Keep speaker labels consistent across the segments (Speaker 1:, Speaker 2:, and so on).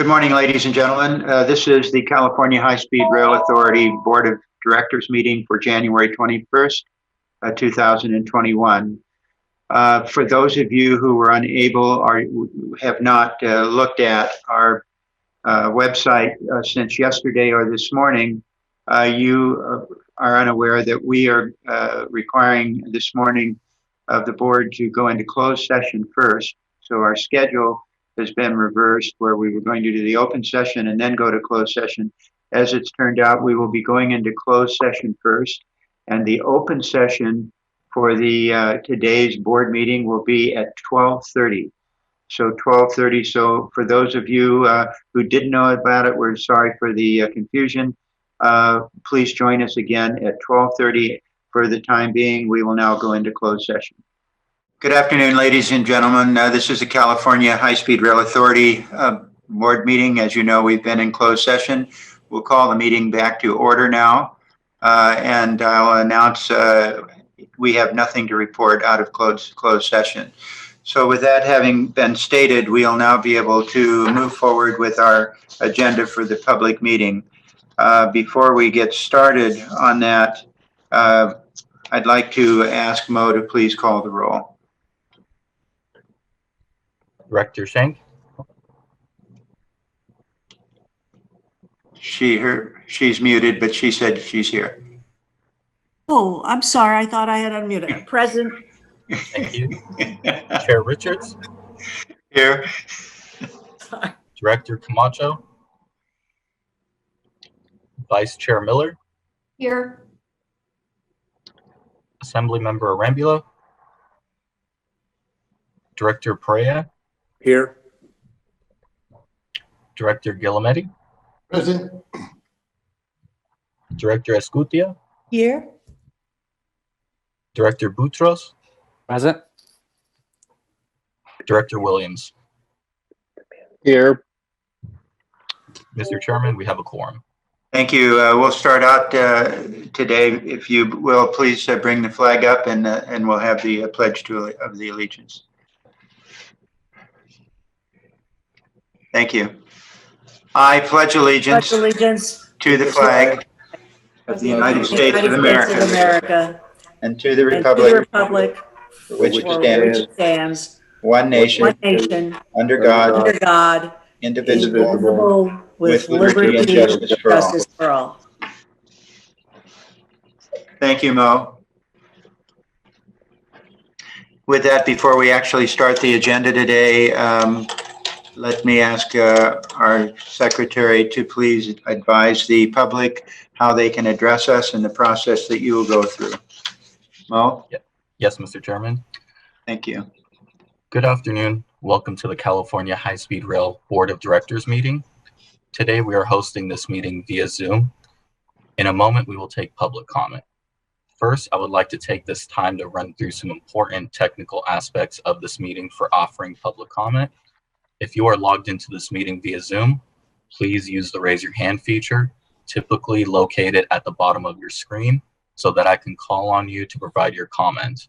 Speaker 1: Good morning, ladies and gentlemen. This is the California High-Speed Rail Authority Board of Directors meeting for January 21st, 2021. For those of you who were unable or have not looked at our website since yesterday or this morning, you are unaware that we are requiring this morning of the board to go into closed session first. So our schedule has been reversed, where we were going to do the open session and then go to closed session. As it's turned out, we will be going into closed session first, and the open session for the today's board meeting will be at 12:30. So 12:30. So for those of you who didn't know about it, we're sorry for the confusion. Please join us again at 12:30. For the time being, we will now go into closed session. Good afternoon, ladies and gentlemen. This is the California High-Speed Rail Authority board meeting. As you know, we've been in closed session. We'll call the meeting back to order now. And I'll announce we have nothing to report out of closed session. So with that having been stated, we'll now be able to move forward with our agenda for the public meeting. Before we get started on that, I'd like to ask Mo to please call the roll.
Speaker 2: Director Shank.
Speaker 1: She's muted, but she said she's here.
Speaker 3: Oh, I'm sorry. I thought I had unmuted. Present.
Speaker 2: Thank you. Chair Richards.
Speaker 1: Here.
Speaker 2: Director Camacho. Vice Chair Miller.
Speaker 3: Here.
Speaker 2: Assemblymember Arambula. Director Perea.
Speaker 4: Here.
Speaker 2: Director Guillemetti.
Speaker 4: Present.
Speaker 2: Director Escutia.
Speaker 3: Here.
Speaker 2: Director Boutros.
Speaker 4: Present.
Speaker 2: Director Williams.
Speaker 4: Here.
Speaker 2: Mr. Chairman, we have a quorum.
Speaker 1: Thank you. We'll start out today. If you will, please bring the flag up, and we'll have the pledge of the allegiance. Thank you. I pledge allegiance to the flag of the United States of America and to the republic for which it stands, one nation, under God, indivisible, with liberty and justice for all. Thank you, Mo. With that, before we actually start the agenda today, let me ask our secretary to please advise the public how they can address us and the process that you will go through. Mo?
Speaker 2: Yes, Mr. Chairman.
Speaker 1: Thank you.
Speaker 2: Good afternoon. Welcome to the California High-Speed Rail Board of Directors meeting. Today we are hosting this meeting via Zoom. In a moment, we will take public comment. First, I would like to take this time to run through some important technical aspects of this meeting for offering public comment. If you are logged into this meeting via Zoom, please use the raise your hand feature, typically located at the bottom of your screen, so that I can call on you to provide your comment.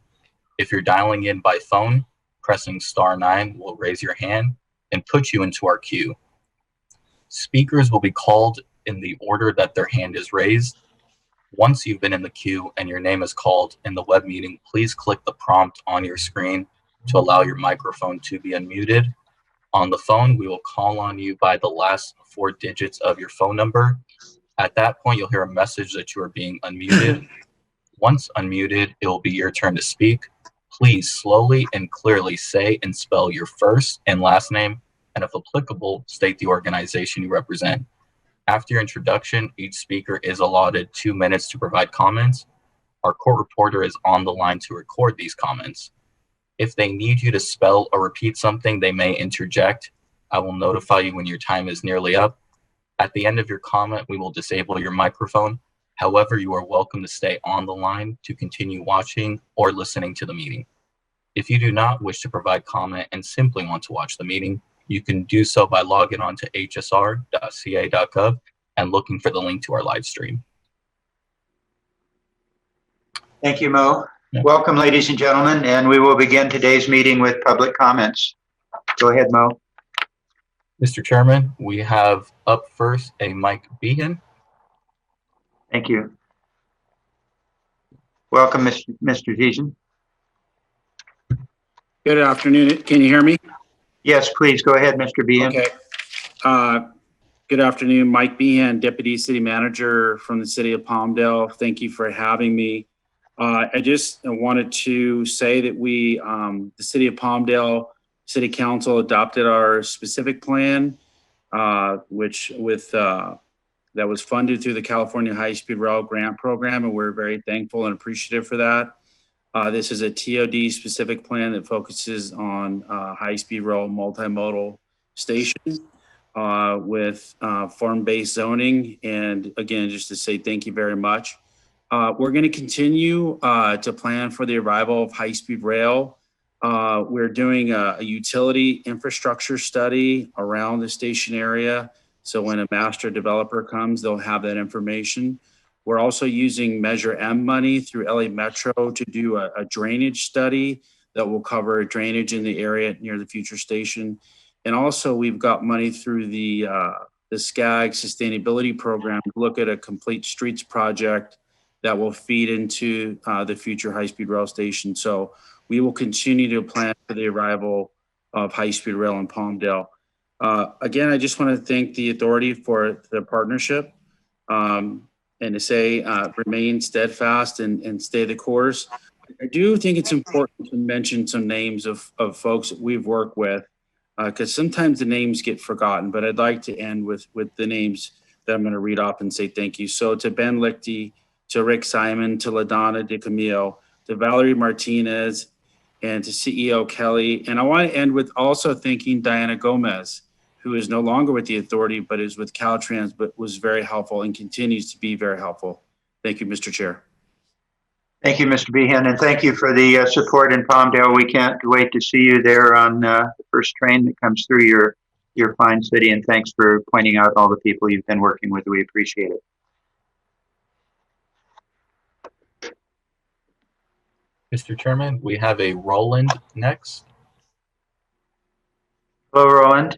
Speaker 2: If you're dialing in by phone, pressing *9 will raise your hand and put you into our queue. Speakers will be called in the order that their hand is raised. Once you've been in the queue and your name is called in the web meeting, please click the prompt on your screen to allow your microphone to be unmuted. On the phone, we will call on you by the last 4 digits of your phone number. At that point, you'll hear a message that you are being unmuted. Once unmuted, it will be your turn to speak. Please slowly and clearly say and spell your first and last name, and if applicable, state the organization you represent. After your introduction, each speaker is allotted 2 minutes to provide comments. Our court reporter is on the line to record these comments. If they need you to spell or repeat something, they may interject. I will notify you when your time is nearly up. At the end of your comment, we will disable your microphone. However, you are welcome to stay on the line to continue watching or listening to the meeting. If you do not wish to provide comment and simply want to watch the meeting, you can do so by logging on to hsr.ca.gov and looking for the link to our live stream.
Speaker 1: Thank you, Mo.
Speaker 2: Yeah.
Speaker 1: Welcome, ladies and gentlemen, and we will begin today's meeting with public comments. Go ahead, Mo.
Speaker 2: Mr. Chairman, we have up first a Mike Behan.
Speaker 1: Thank you. Welcome, Mr. Deason.
Speaker 5: Good afternoon. Can you hear me?
Speaker 1: Yes, please go ahead, Mr. Behan.
Speaker 5: Okay. Good afternoon, Mike Behan, Deputy City Manager from the City of Palmdale. Thank you for having me. I just wanted to say that the City of Palmdale City Council adopted our specific plan, that was funded through the California High-Speed Rail Grant Program, and we're very thankful and appreciative for that. This is a TOD specific plan that focuses on high-speed rail multimodal stations with farm-based zoning. And again, just to say thank you very much. We're going to continue to plan for the arrival of high-speed rail. We're doing a utility infrastructure study around the station area. So when a master developer comes, they'll have that information. We're also using Measure M money through LA Metro to do a drainage study that will cover drainage in the area near the future station. And also we've got money through the SCAG sustainability program to look at a complete streets project that will feed into the future high-speed rail station. So we will continue to plan for the arrival of high-speed rail in Palmdale. Again, I just want to thank the authority for the partnership. And to say remain steadfast and stay the course. I do think it's important to mention some names of folks that we've worked with, because sometimes the names get forgotten, but I'd like to end with the names that I'm going to read off and say thank you. So to Ben Lichty, to Rick Simon, to LaDonna DeCamillo, to Valerie Martinez, and to CEO Kelly. And I want to end with also thanking Diana Gomez, who is no longer with the authority, but is with Caltrans, but was very helpful and continues to be very helpful. Thank you, Mr. Chair.
Speaker 1: Thank you, Mr. Behan, and thank you for the support in Palmdale. We can't wait to see you there on the first train that comes through your fine city, and thanks for pointing out all the people you've been working with. We appreciate it.
Speaker 2: Mr. Chairman, we have a Roland next.
Speaker 1: Hello, Roland.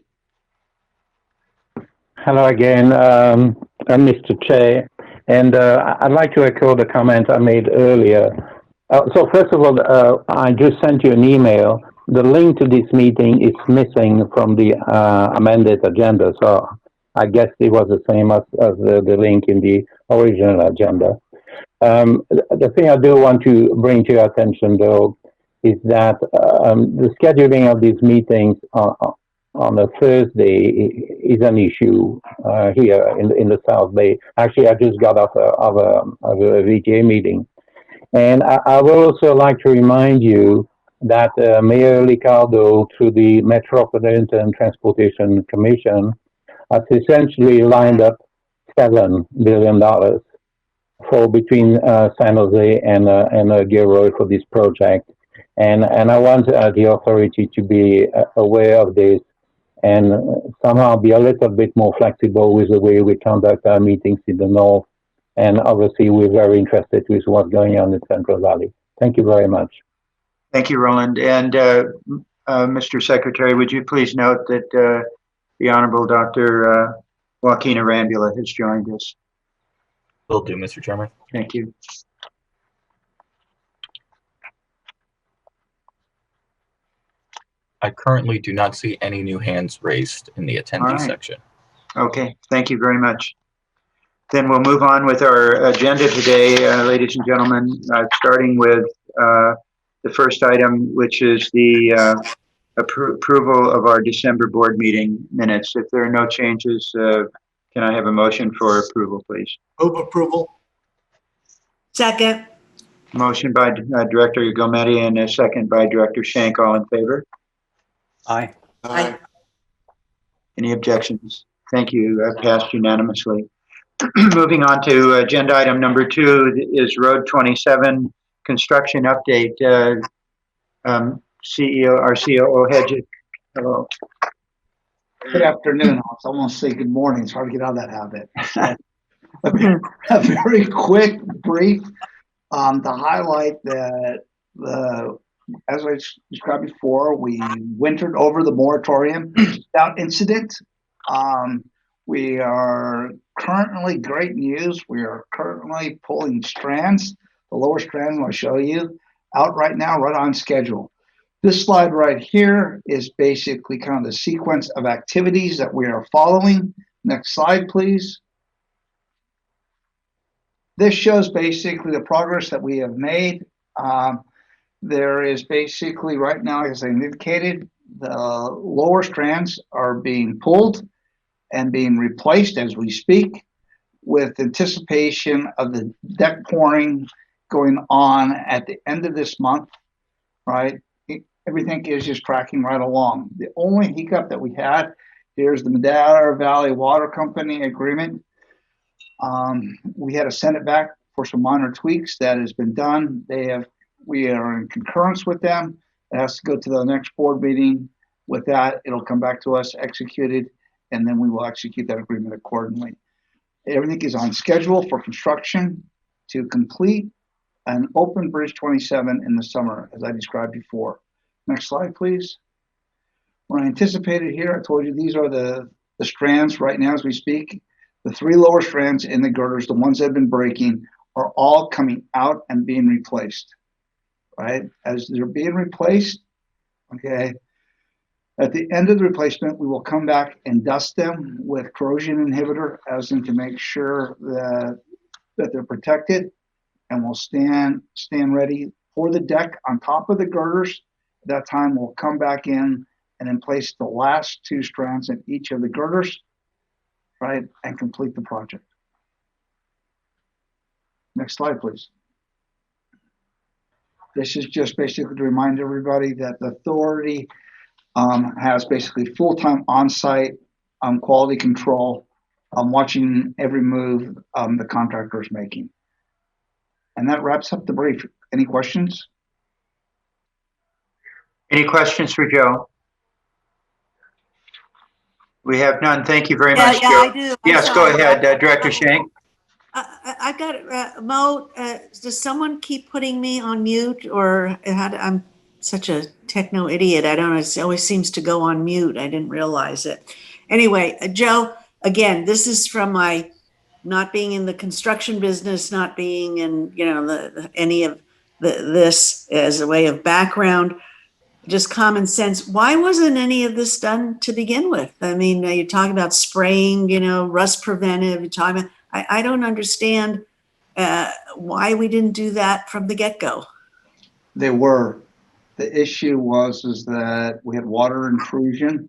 Speaker 6: Hello again, Mr. Chair, and I'd like to echo the comment I made earlier. So first of all, I just sent you an email. The link to this meeting is missing from the amended agenda, so I guess it was the same as the link in the original agenda. The thing I do want to bring to your attention, though, is that the scheduling of these meetings on a Thursday is an issue here in the South Bay. Actually, I just got off of a VTA meeting. And I would also like to remind you that Mayor Liccardo, through the Metropolitan Transportation Commission, has essentially lined up $7 billion for between San Jose and Gilroy for this project. And I want the authority to be aware of this and somehow be a little bit more flexible with the way we conduct our meetings in the North. And obviously, we're very interested with what's going on in Central Valley. Thank you very much.
Speaker 1: Thank you, Roland. And Mr. Secretary, would you please note that the Honorable Dr. Joaquin Arambula has joined us.
Speaker 2: Will do, Mr. Chairman.
Speaker 1: Thank you.
Speaker 2: I currently do not see any new hands raised in the attendee section.
Speaker 1: Okay, thank you very much. Then we'll move on with our agenda today, ladies and gentlemen, starting with the first item, which is the approval of our December board meeting minutes. If there are no changes, can I have a motion for approval, please?
Speaker 4: Move approval.
Speaker 3: Second.
Speaker 1: Motion by Director Gometti and a second by Director Shank. All in favor?
Speaker 4: Aye.
Speaker 3: Aye.
Speaker 1: Any objections? Thank you. Passed unanimously. Moving on to agenda item number 2 is Road 27 construction update. CEO, our COO Hedges. Hello.
Speaker 7: Good afternoon. I almost say good morning. It's hard to get out of that habit. A very quick brief to highlight that as I described before, we wintered over the moratorium without incident. We are currently, great news, we are currently pulling strands. The lower strand I'll show you out right now, right on schedule. This slide right here is basically kind of the sequence of activities that we are following. Next slide, please. This shows basically the progress that we have made. There is basically right now, as I indicated, the lower strands are being pulled and being replaced as we speak, with anticipation of the deck pouring going on at the end of this month, right? Everything is just tracking right along. The only hiccup that we had, here's the Madera Valley Water Company agreement. We had to send it back for some minor tweaks. That has been done. We are in concurrence with them. It has to go to the next board meeting. With that, it'll come back to us, executed, and then we will execute that agreement accordingly. Everything is on schedule for construction to complete and open Bridge 27 in the summer, as I described before. Next slide, please. When I anticipated here, I told you these are the strands right now as we speak. The 3 lower strands in the girders, the ones that have been breaking, are all coming out and being replaced, right? As they're being replaced, okay, at the end of the replacement, we will come back and dust them with corrosion inhibitor as in to make sure that they're protected, and we'll stand ready for the deck on top of the girders. At that time, we'll come back in and then place the last 2 strands in each of the girders, right, and complete the project. Next slide, please. This is just basically to remind everybody that the authority has basically full-time on-site quality control, watching every move the contractor is making. And that wraps up the brief. Any questions?
Speaker 1: Any questions for Joe? We have none. Thank you very much,
Speaker 3: Yeah,
Speaker 1: Joe.
Speaker 3: I do. I'm
Speaker 1: Yes, go
Speaker 3: sorry.
Speaker 1: ahead, Director Shank.
Speaker 3: I've got, Mo, does someone keep putting me on mute, or I'm such a techno idiot. I don't know. It always seems to go on mute. I didn't realize it. Anyway, Joe, again, this is from my not being in the construction business, not being in, any of this as a way of background, just common sense. Why wasn't any of this done to begin with? I mean, you're talking about spraying, rust preventive. You're talking about, I don't understand why we didn't do that from the get-go.
Speaker 7: They were. The issue was that we had water intrusion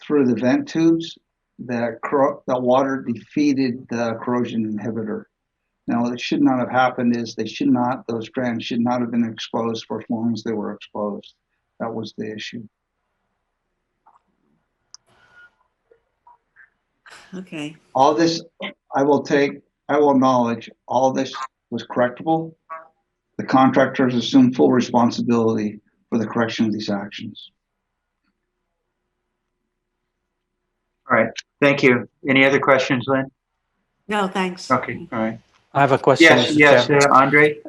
Speaker 7: through the vent tubes. That water defeated the corrosion inhibitor. Now, what should not have happened is those strands should not have been exposed for as long as they were exposed. That was the issue.
Speaker 3: Okay.
Speaker 7: All this, I will acknowledge, all this was correctable. The contractors assume full responsibility for the correction of these actions.
Speaker 1: All right, thank you. Any other questions, Lynn?
Speaker 3: No, thanks.
Speaker 1: Okay, all right.
Speaker 4: I have a question.
Speaker 1: Yes,
Speaker 4: Mr.
Speaker 1: yes,
Speaker 4: Chair.
Speaker 1: Andre?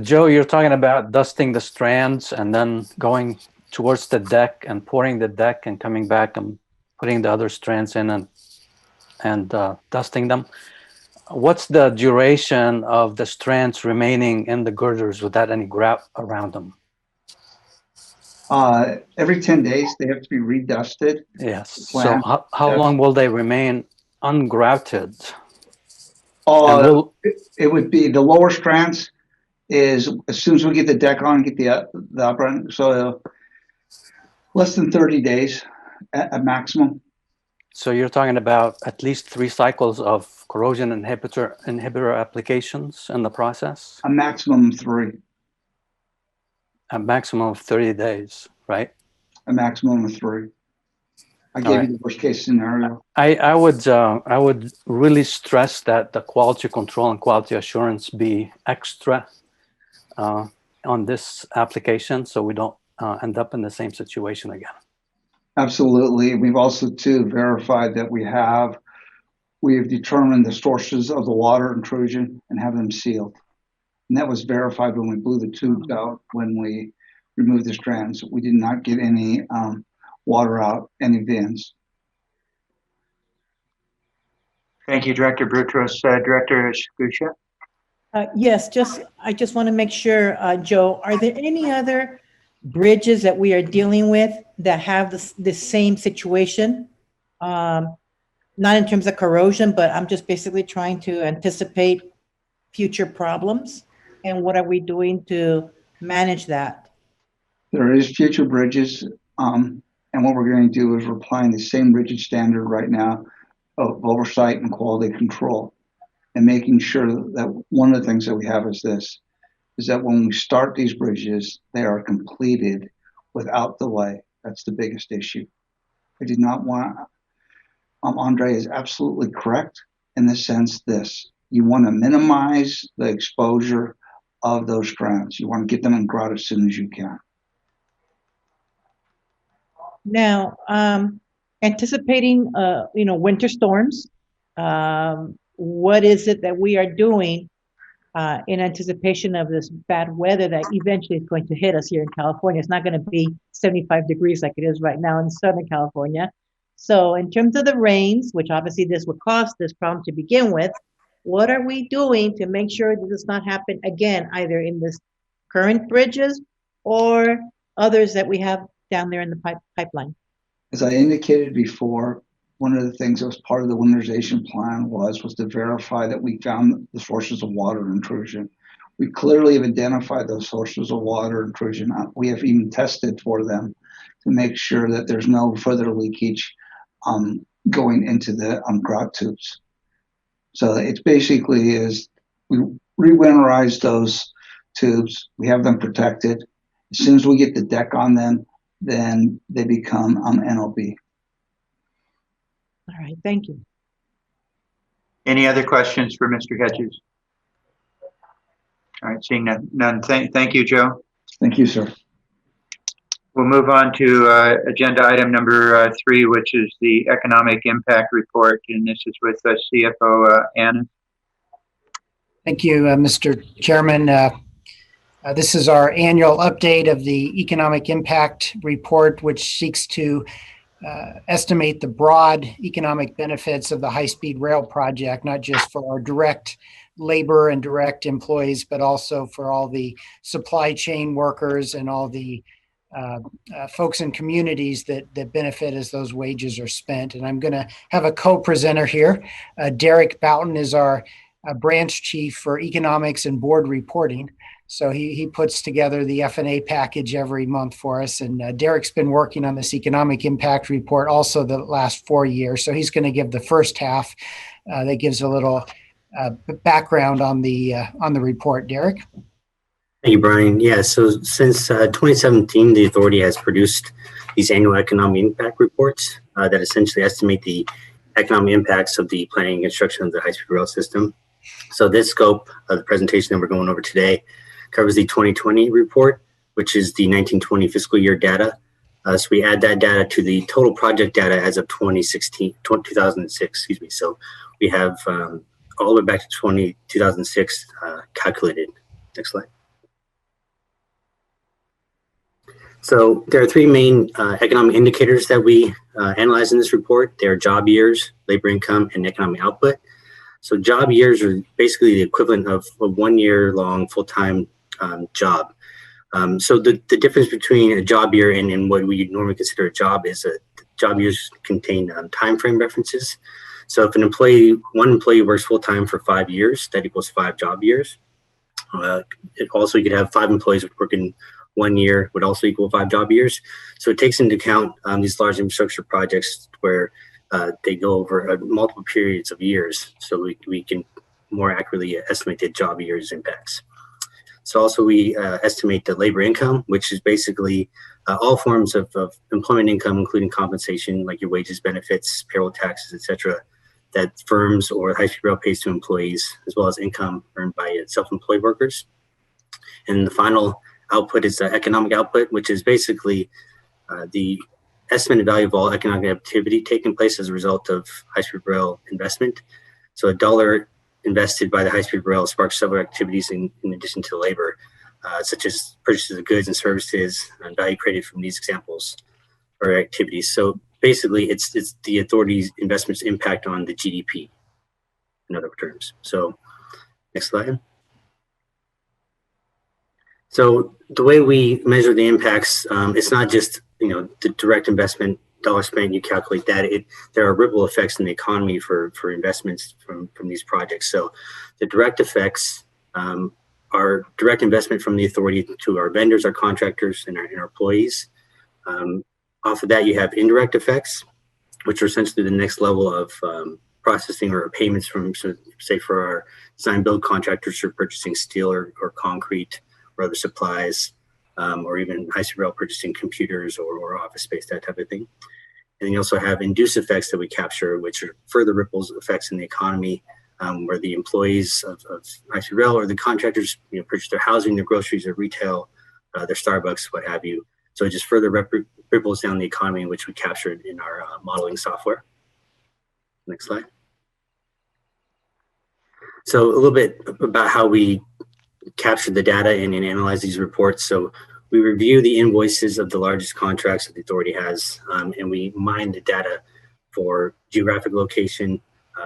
Speaker 4: Joe, you're talking about dusting the strands and then going towards the deck and pouring the deck and coming back and putting the other strands in and dusting them. What's the duration of the strands remaining in the girders without any grout around them?
Speaker 7: Every 10 days, they have to be redusted.
Speaker 4: Yes. So how long will they remain ungrouted?
Speaker 7: It would be the lower strands is as soon as we get the deck on, get the upper end, so less than 30 days at maximum.
Speaker 4: So you're talking about at least 3 cycles of corrosion inhibitor applications in the process?
Speaker 7: A maximum of 3.
Speaker 4: A maximum of 30 days, right?
Speaker 7: A maximum of 3. I gave you the worst case scenario.
Speaker 4: I would really stress that the quality control and quality assurance be extra on this application, so we don't end up in the same situation again.
Speaker 7: Absolutely. We've also too verified that we have determined the sources of the water intrusion and have them sealed. And that was verified when we blew the tubes out, when we removed the strands. We did not get any water out, any vents.
Speaker 1: Thank you, Director Boutros. Director Shkusha?
Speaker 8: Yes, I just want to make sure, Joe, are there any other bridges that we are dealing with that have the same situation? Not in terms of corrosion, but I'm just basically trying to anticipate future problems. And what are we doing to manage that?
Speaker 7: There is future bridges, and what we're going to do is we're applying the same rigid standard right now of oversight and quality control, and making sure that one of the things that we have is that when we start these bridges, they are completed without delay. That's the biggest issue. I did not want, Andre is absolutely correct in the sense you want to minimize the exposure of those strands. You want to get them in grout as soon as you can.
Speaker 8: Now, anticipating, winter storms, what is it that we are doing in anticipation of this bad weather that eventually is going to hit us here in California? It's not going to be 75 degrees like it is right now in Southern California. So in terms of the rains, which obviously this would cause this problem to begin with, what are we doing to make sure that this does not happen again, either in this current bridges or others that we have down there in the pipeline?
Speaker 7: As I indicated before, one of the things that was part of the winterization plan was to verify that we found the sources of water intrusion. We clearly have identified those sources of water intrusion. We have even tested for them to make sure that there's no further leakage going into the grout tubes. So it's basically we re-winterize those tubes. We have them protected. As soon as we get the deck on them, then they become NOB.
Speaker 8: All right, thank you.
Speaker 1: Any other questions for Mr. Hedges? All right, seeing none. Thank you, Joe.
Speaker 7: Thank you, sir.
Speaker 1: We'll move on to agenda item number 3, which is the economic impact report, and this is with CFO Anna.
Speaker 9: Thank you, Mr. Chairman. This is our annual update of the economic impact report, which seeks to estimate the broad economic benefits of the high-speed rail project, not just for our direct labor and direct employees, but also for all the supply chain workers and all the folks in communities that benefit as those wages are spent. And I'm going to have a co-presenter here. Derek Boughton is our branch chief for economics and board reporting. So he puts together the F&A package every month for us. And Derek's been working on this economic impact report also the last 4 years. So he's going to give the first half that gives a little background on the report. Derek?
Speaker 10: Thank you, Brian. Yeah, so since 2017, the authority has produced these annual economic impact reports that essentially estimate the economic impacts of the planning and construction of the high-speed rail system. So this scope of the presentation that we're going over today covers the 2020 report, which is the 1920 fiscal year data. So we add that data to the total project data as of 2006, excuse me. So we have all the way back to 2006 calculated. Next slide. So there are 3 main economic indicators that we analyze in this report. They are job years, labor income, and economic output. So job years are basically the equivalent of a 1-year-long full-time job. So the difference between a job year and what we normally consider a job is that job years contain time frame references. So if one employee works full-time for 5 years, that equals 5 job years. Also, you could have 5 employees working 1 year would also equal 5 job years. So it takes into account these large infrastructure projects where they go over multiple periods of years, so we can more accurately estimate the job years impacts. So also we estimate the labor income, which is basically all forms of employment income, including compensation like your wages, benefits, payroll taxes, etc., that firms or high-speed rail pays to employees, as well as income earned by self-employed workers. And the final output is economic output, which is basically the estimated value of all economic activity taking place as a result of high-speed rail investment. So $1 invested by the high-speed rail sparks several activities in addition to labor, such as purchases of goods and services and value created from these examples or activities. So basically, it's the authority's investments impact on the GDP. in other terms. So next slide. So the way we measure the impacts, it's not just, the direct investment dollar spent, you calculate that. There are ripple effects in the economy for investments from these projects. So the direct effects are direct investment from the authority to our vendors, our contractors, and our employees. Off of that, you have indirect effects, which are essentially the next level of processing or payments from, so say, for our design build contractors who are purchasing steel or concrete or other supplies, or even high-speed rail purchasing computers or office space, that type of thing. And then you also have induced effects that we capture, which are further ripples effects in the economy, where the employees of high-speed rail or the contractors purchase their housing, their groceries, their retail, their Starbucks, what have you. So it just further ripples down the economy, which we captured in our modeling software. Next slide. So a little bit about how we capture the data and analyze these reports. So we review the invoices of the largest contracts that the authority has, and we mine the data for geographic location,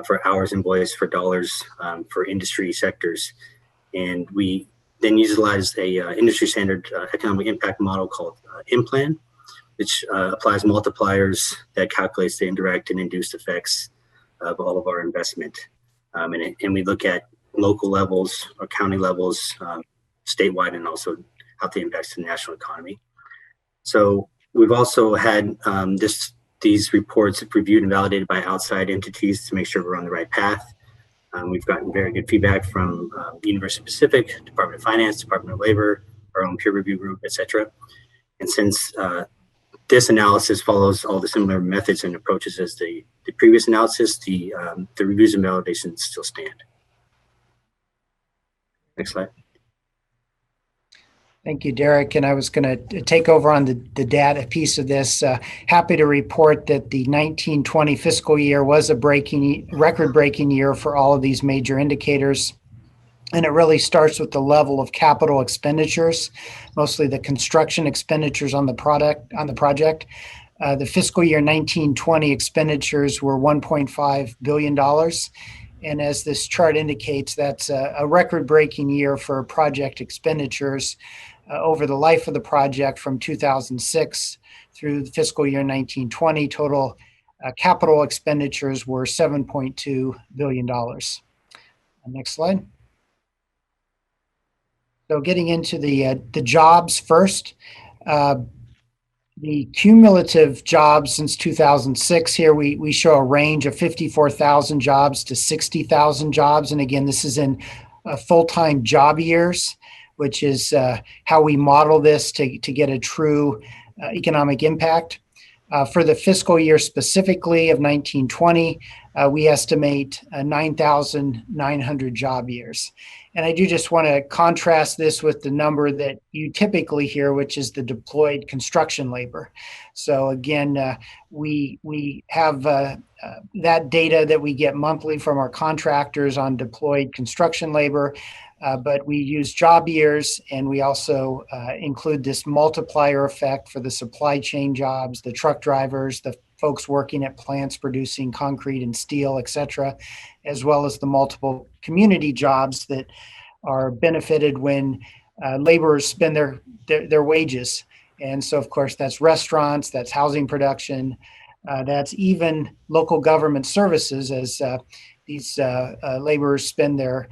Speaker 10: for hours invoiced, for dollars, for industry sectors. And we then utilize a industry standard economic impact model called IMPLAN, which applies multipliers that calculates the indirect and induced effects of all of our investment. And we look at local levels or county levels, statewide, and also how they impact the national economy. So we've also had these reports reviewed and validated by outside entities to make sure we're on the right path. We've gotten very good feedback from the University of Pacific, Department of Finance, Department of Labor, our own peer review group, etc. And since this analysis follows all the similar methods and approaches as the previous analysis, the reviews and validations still stand. Next slide.
Speaker 9: Thank you, Derek. And I was going to take over on the data piece of this. Happy to report that the 1920 fiscal year was a record-breaking year for all of these major indicators. And it really starts with the level of capital expenditures, mostly the construction expenditures on the project. The fiscal year 1920 expenditures were $1.5 billion. And as this chart indicates, that's a record-breaking year for project expenditures over the life of the project from 2006 through the fiscal year 1920. Total capital expenditures were $7.2 billion. Next slide. So getting into the jobs first. The cumulative jobs since 2006 here, we show a range of 54,000 jobs to 60,000 jobs. And again, this is in full-time job years, which is how we model this to get a true economic impact. For the fiscal year specifically of 1920, we estimate 9,900 job years. And I do just want to contrast this with the number that you typically hear, which is the deployed construction labor. So again, we have that data that we get monthly from our contractors on deployed construction labor, but we use job years, and we also include this multiplier effect for the supply chain jobs, the truck drivers, the folks working at plants producing concrete and steel, et cetera, as well as the multiple community jobs that are benefited when laborers spend their wages. And so, of course, that's restaurants, that's housing production, that's even local government services, as these laborers spend their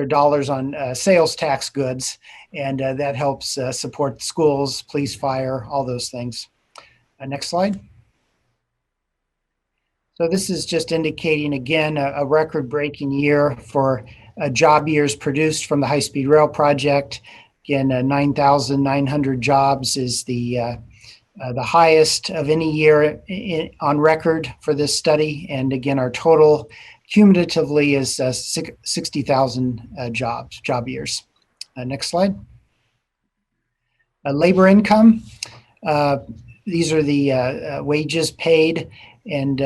Speaker 9: dollars on sales tax goods, and that helps support schools, police, fire, all those things. Next slide. So this is just indicating, again, a record-breaking year for job years produced from the high-speed rail project. Again, 9,900 jobs is the highest of any year on record for this study. And again, our total cumulatively is 60,000 job years. Next slide. Labor income. These are the wages paid, and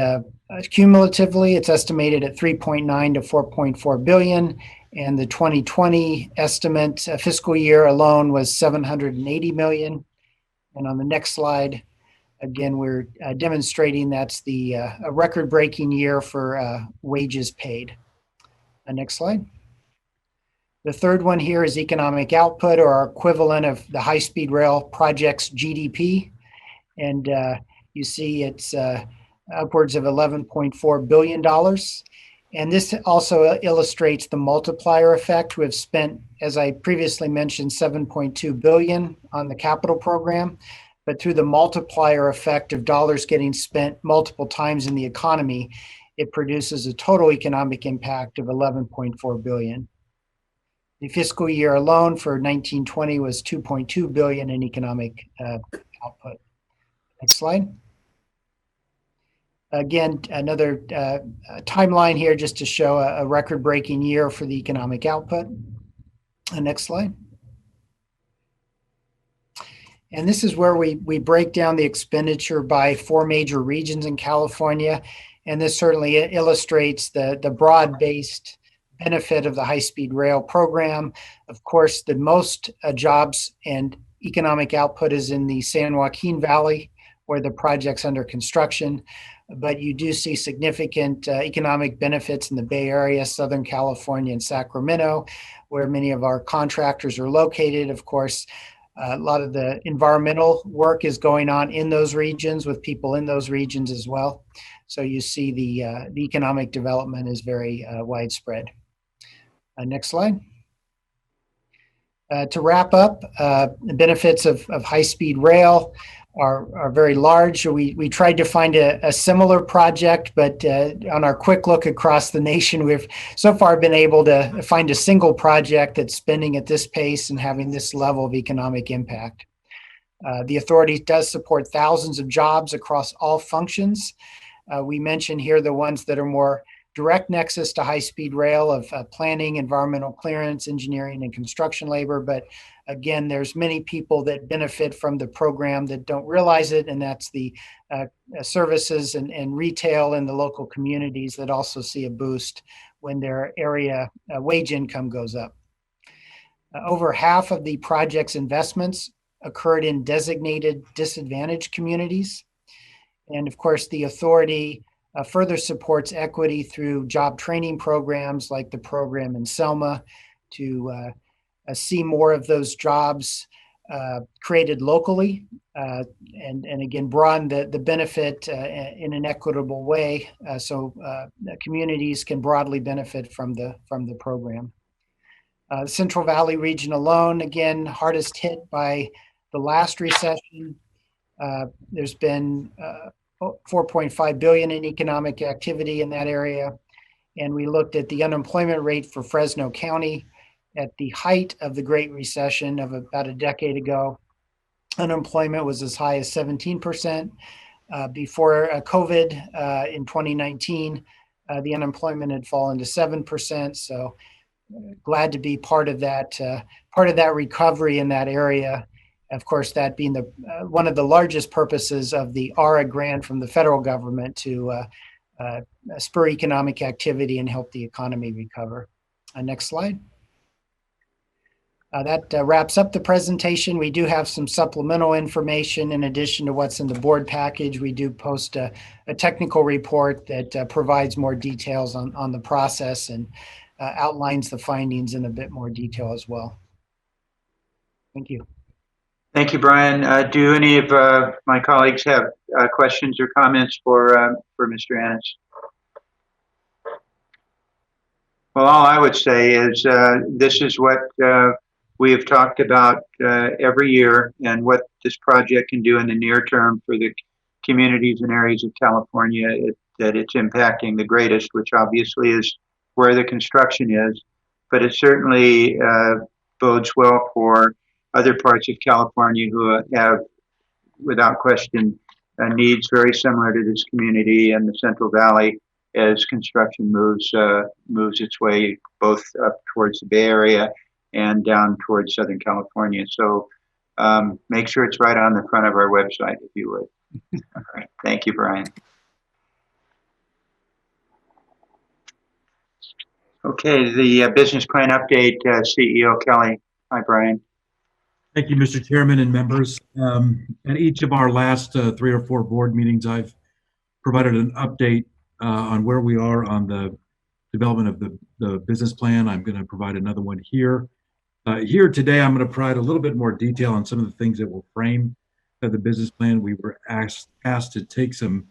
Speaker 9: cumulatively, it's estimated at 3.9 to 4.4 billion. And the 2020 estimate fiscal year alone was 780 million. And on the next slide, again, we're demonstrating that's a record-breaking year for wages paid. Next slide. The third one here is economic output, or our equivalent of the high-speed rail project's GDP. And you see it's upwards of $11.4 billion. And this also illustrates the multiplier effect. We've spent, as I previously mentioned, $7.2 billion on the capital program. But through the multiplier effect of dollars getting spent multiple times in the economy, it produces a total economic impact of $11.4 billion. The fiscal year alone for 1920 was $2.2 billion in economic output. Next slide. Again, another timeline here just to show a record-breaking year for the economic output. Next slide. And this is where we break down the expenditure by 4 major regions in California. And this certainly illustrates the broad-based benefit of the high-speed rail program. Of course, the most jobs and economic output is in the San Joaquin Valley, where the project's under construction. But you do see significant economic benefits in the Bay Area, Southern California, and Sacramento, where many of our contractors are located. Of course, a lot of the environmental work is going on in those regions with people in those regions as well. So you see the economic development is very widespread. Next slide. To wrap up, the benefits of high-speed rail are very large. We tried to find a similar project, but on our quick look across the nation, we've so far been able to find a single project that's spending at this pace and having this level of economic impact. The authority does support thousands of jobs across all functions. We mention here the ones that are more direct nexus to high-speed rail of planning, environmental clearance, engineering, and construction labor. But again, there's many people that benefit from the program that don't realize it, and that's the services and retail in the local communities that also see a boost when their area wage income goes up. Over half of the project's investments occurred in designated disadvantaged communities. And of course, the authority further supports equity through job training programs like the program in Selma to see more of those jobs created locally and again broaden the benefit in an equitable way so communities can broadly benefit from the program. The Central Valley region alone, again, hardest hit by the last recession. There's been 4.5 billion in economic activity in that area. And we looked at the unemployment rate for Fresno County at the height of the Great Recession of about a decade ago. Unemployment was as high as 17%. Before COVID in 2019, the unemployment had fallen to 7%. So glad to be part of that recovery in that area. Of course, that being one of the largest purposes of the ARA grant from the federal government to spur economic activity and help the economy recover. Next slide. That wraps up the presentation. We do have some supplemental information in addition to what's in the board package. We do post a technical report that provides more details on the process and outlines the findings in a bit more detail as well. Thank you.
Speaker 1: Thank you, Brian. Do any of my colleagues have questions or comments for Mr. Annis? Well, all I would say is this is what we have talked about every year and what this project can do in the near term for the communities and areas of California that it's impacting the greatest, which obviously is where the construction is. But it certainly bodes well for other parts of California who have, without question, needs very similar to this community and the Central Valley as construction moves its way both up towards the Bay Area and down towards Southern California. So make sure it's right on the front of our website, if you would. All right. Thank you, Brian. Okay, the business plan update, CEO Kelly. Hi, Brian.
Speaker 11: Thank you, Mr. Chairman and members. At each of our last 3 or 4 board meetings, I've provided an update on where we are on the development of the business plan. I'm going to provide another one here. Here today, I'm going to provide a little bit more detail on some of the things that will frame the business plan. We were asked to take some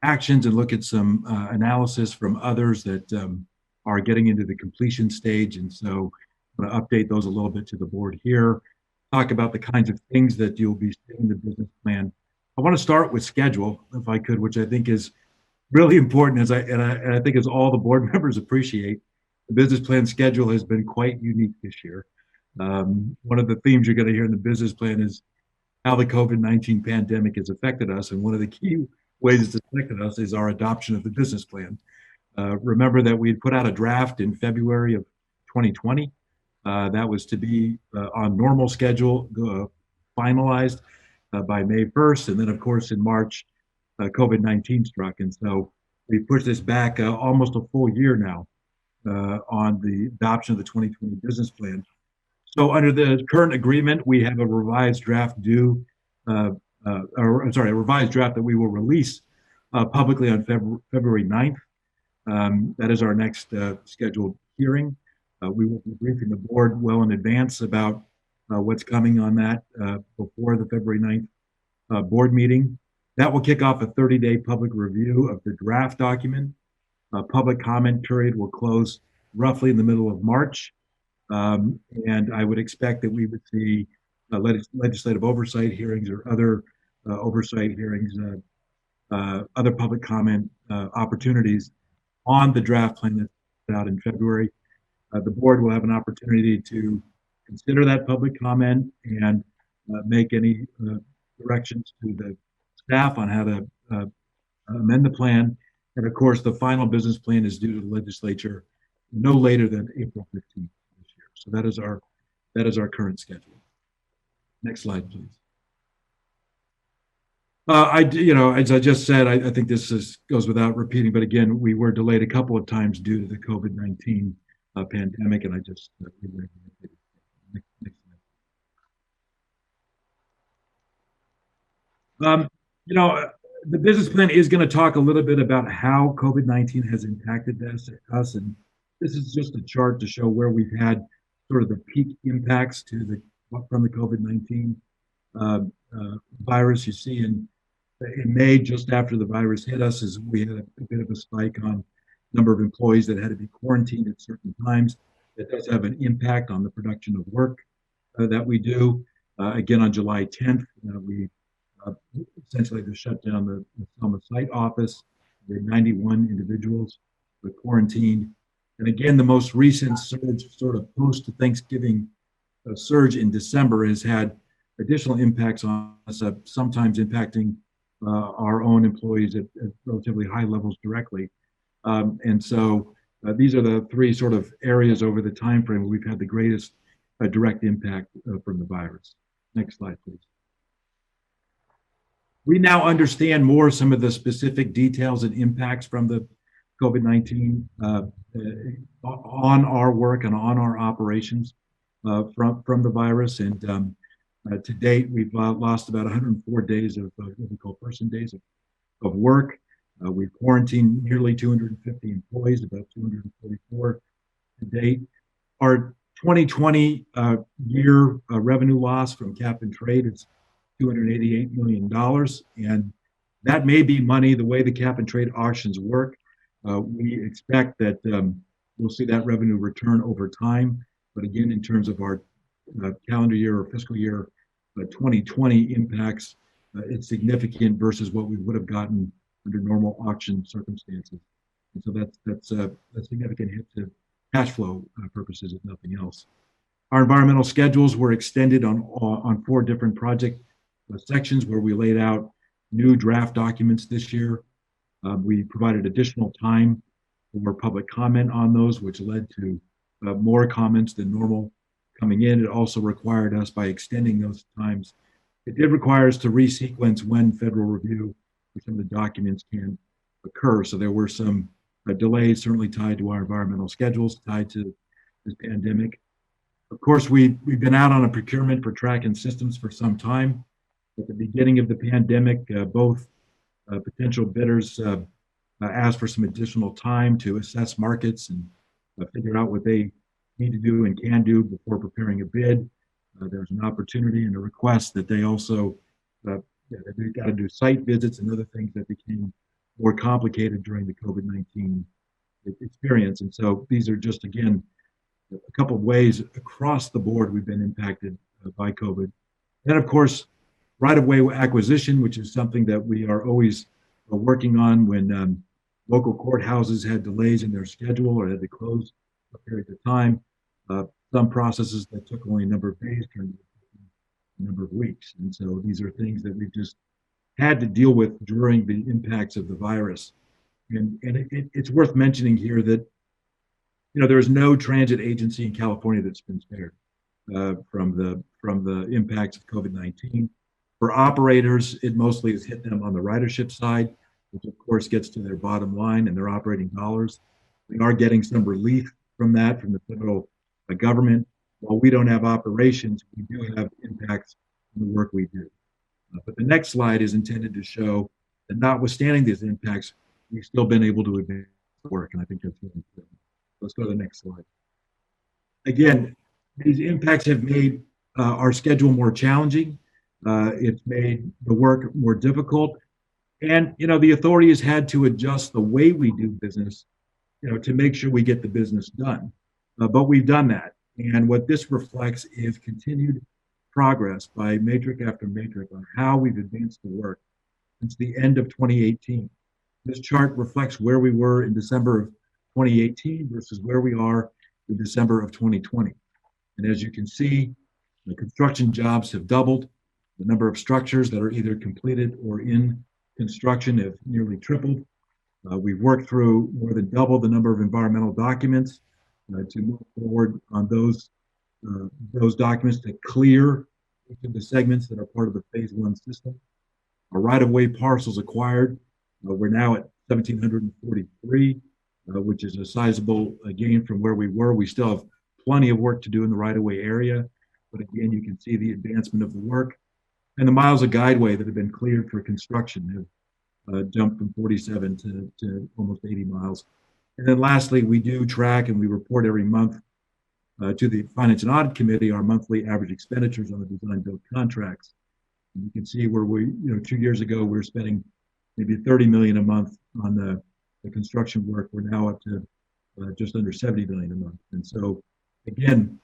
Speaker 11: actions and look at some analysis from others that are getting into the completion stage. And so I'm going to update those a little bit to the board here, talk about the kinds of things that you'll be seeing in the business plan. I want to start with schedule, if I could, which I think is really important, and I think as all the board members appreciate. The business plan schedule has been quite unique this year. One of the themes you're going to hear in the business plan is how the COVID-19 pandemic has affected us, and one of the key ways it's affected us is our adoption of the business plan. Remember that we had put out a draft in February of 2020. That was to be on normal schedule, finalized by May 1st, and then of course in March, COVID-19 struck, and so we pushed this back almost a full year now on the adoption of the 2020 business plan. So under the current agreement, we have a revised draft due, a revised draft that we will release publicly on February 9th. That is our next scheduled hearing. We will be briefing the board well in advance about what's coming on that before the February 9th board meeting. That will kick off a 30-day public review of the draft document. Public comment period will close roughly in the middle of March. And I would expect that we would see legislative oversight hearings or other oversight hearings, other public comment opportunities on the draft plan that's put out in February. The board will have an opportunity to consider that public comment and make any directions to the staff on how to amend the plan. And of course, the final business plan is due to the legislature no later than April 15th this year. So that is our current schedule. Next slide, please. As I just said, I think this goes without repeating, but again, we were delayed a couple of times due to the COVID-19 pandemic, and I just next slide. The business plan is going to talk a little bit about how COVID-19 has impacted us, and this is just a chart to show where we've had sort of the peak impacts from the COVID-19 virus. You see in May, just after the virus hit us, is we had a bit of a spike on number of employees that had to be quarantined at certain times. That does have an impact on the production of work that we do. Again, on July 10th, we essentially to shut down the Selma site office. There were 91 individuals were quarantined. And again, the most recent surge, sort of post-Thanksgiving surge in December, has had additional impacts on us, sometimes impacting our own employees at relatively high levels directly. And so these are the three sort of areas over the time frame where we've had the greatest direct impact from the virus. Next slide, please. We now understand more some of the specific details and impacts from the COVID-19 on our work and on our operations from the virus. And to date, we've lost about 104 days of what we call person days of work. We've quarantined nearly 250 employees, about 244 to date. Our 2020 year revenue loss from cap and trade is $288 million. And that may be money, the way the cap and trade auctions work. We expect that we'll see that revenue return over time. But again, in terms of our calendar year or fiscal year 2020 impacts, it's significant versus what we would have gotten under normal auction circumstances. And so that's a significant hit to cash flow purposes, if nothing else. Our environmental schedules were extended on 4 different project sections where we laid out new draft documents this year. We provided additional time for public comment on those, which led to more comments than normal coming in. It also required us, by extending those times, it did require us to resequence when federal review for some of the documents can occur. So there were some delays certainly tied to our environmental schedules, tied to this pandemic. Of course, we've been out on a procurement for tracking systems for some time. At the beginning of the pandemic, both potential bidders asked for some additional time to assess markets and figure out what they need to do and can do before preparing a bid. There's an opportunity and a request that they also they've got to do site visits and other things that became more complicated during the COVID-19 experience. And so these are just, again, a couple of ways across the board we've been impacted by COVID. Then, of course, right-of-way acquisition, which is something that we are always working on when local courthouses had delays in their schedule or had to close a period of time. Some processes that took only a number of days turned into a number of weeks. And so these are things that we've just had to deal with during the impacts of the virus. And it's worth mentioning here that, there's no transit agency in California that's been spared from the impacts of COVID-19. For operators, it mostly has hit them on the ridership side, which of course gets to their bottom line and their operating dollars. We are getting some relief from that from the federal government. While we don't have operations, we do have impacts on the work we do. But the next slide is intended to show that notwithstanding these impacts, we've still been able to advance the work, and I think that's really important. Let's go to the next slide. Again, these impacts have made our schedule more challenging. It's made the work more difficult. And, the authority has had to adjust the way we do business, to make sure we get the business done. But we've done that. And what this reflects is continued progress by matrix after matrix on how we've advanced the work since the end of 2018. This chart reflects where we were in December of 2018 versus where we are in December of 2020. And as you can see, the construction jobs have doubled. The number of structures that are either completed or in construction have nearly tripled. We've worked through more than double the number of environmental documents to move forward on those documents to clear each of the segments that are part of the phase one system. Our right-of-way parcels acquired, we're now at 1,743, which is a sizable gain from where we were. We still have plenty of work to do in the right-of-way area, but again, you can see the advancement of the work. And the miles of guideway that have been cleared for construction have jumped from 47 to almost 80 miles. And then lastly, we do track and we report every month to the Finance and Audit Committee our monthly average expenditures on the design build contracts. And you can see where we, 2 years ago, we were spending maybe 30 million a month on the construction work. We're now up to just under 70 million a month. And so again,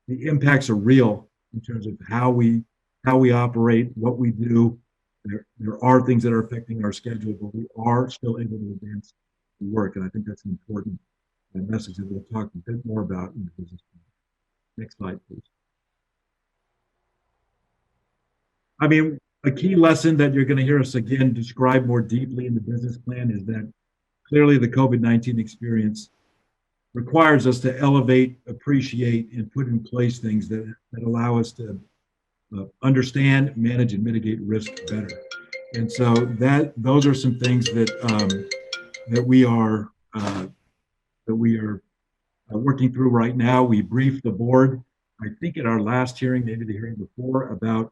Speaker 11: the impacts are real in terms of how we operate, what we do. There are things that are affecting our schedule, but we are still able to advance the work. And I think that's an important message that we'll talk a bit more about in the business plan. Next slide, please. I mean, a key lesson that you're going to hear us again describe more deeply in the business plan is that clearly the COVID-19 experience requires us to elevate, appreciate, and put in place things that allow us to understand, manage, and mitigate risk better. And so those are some things that we are working through right now. We briefed the board, I think at our last hearing, maybe the hearing before, about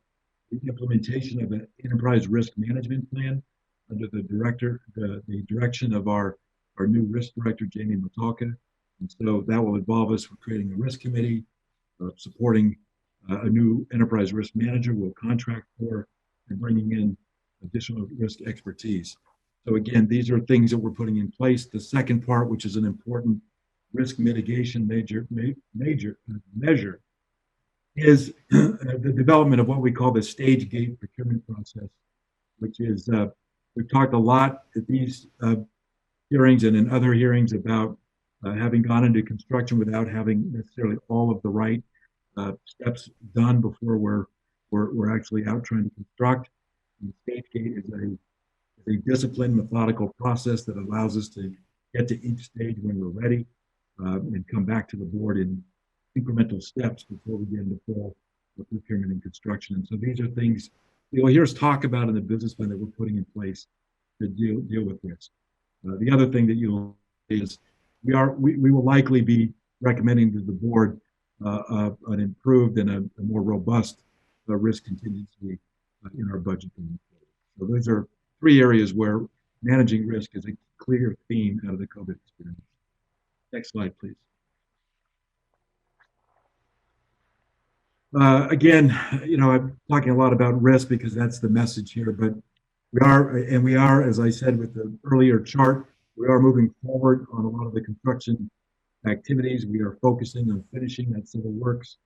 Speaker 11: the implementation of an enterprise risk management plan under the direction of our new risk director, Jamie Matalka. And so that will involve us for creating a risk committee, supporting a new enterprise risk manager we'll contract for, and bringing in additional risk expertise. So again, these are things that we're putting in place. The second part, which is an important risk mitigation measure, is the development of what we call the stage gate procurement process, which is, we've talked a lot at these hearings and in other hearings about having gone into construction without having necessarily all of the right steps done before we're actually out trying to construct. And stage gate is a disciplined, methodical process that allows us to get to each stage when we're ready and come back to the board in incremental steps before we get into full procurement and construction. And so these are things you'll hear us talk about in the business plan that we're putting in place to deal with this. The other thing that you'll see is we will likely be recommending to the board an improved and a more robust risk contingency in our budget. So those are three areas where managing risk is a clear theme out of the COVID experience. Next slide, please. Again, I'm talking a lot about risk because that's the message here, but we are, as I said with the earlier chart, we are moving forward on a lot of the construction activities. We are focusing on finishing that civil works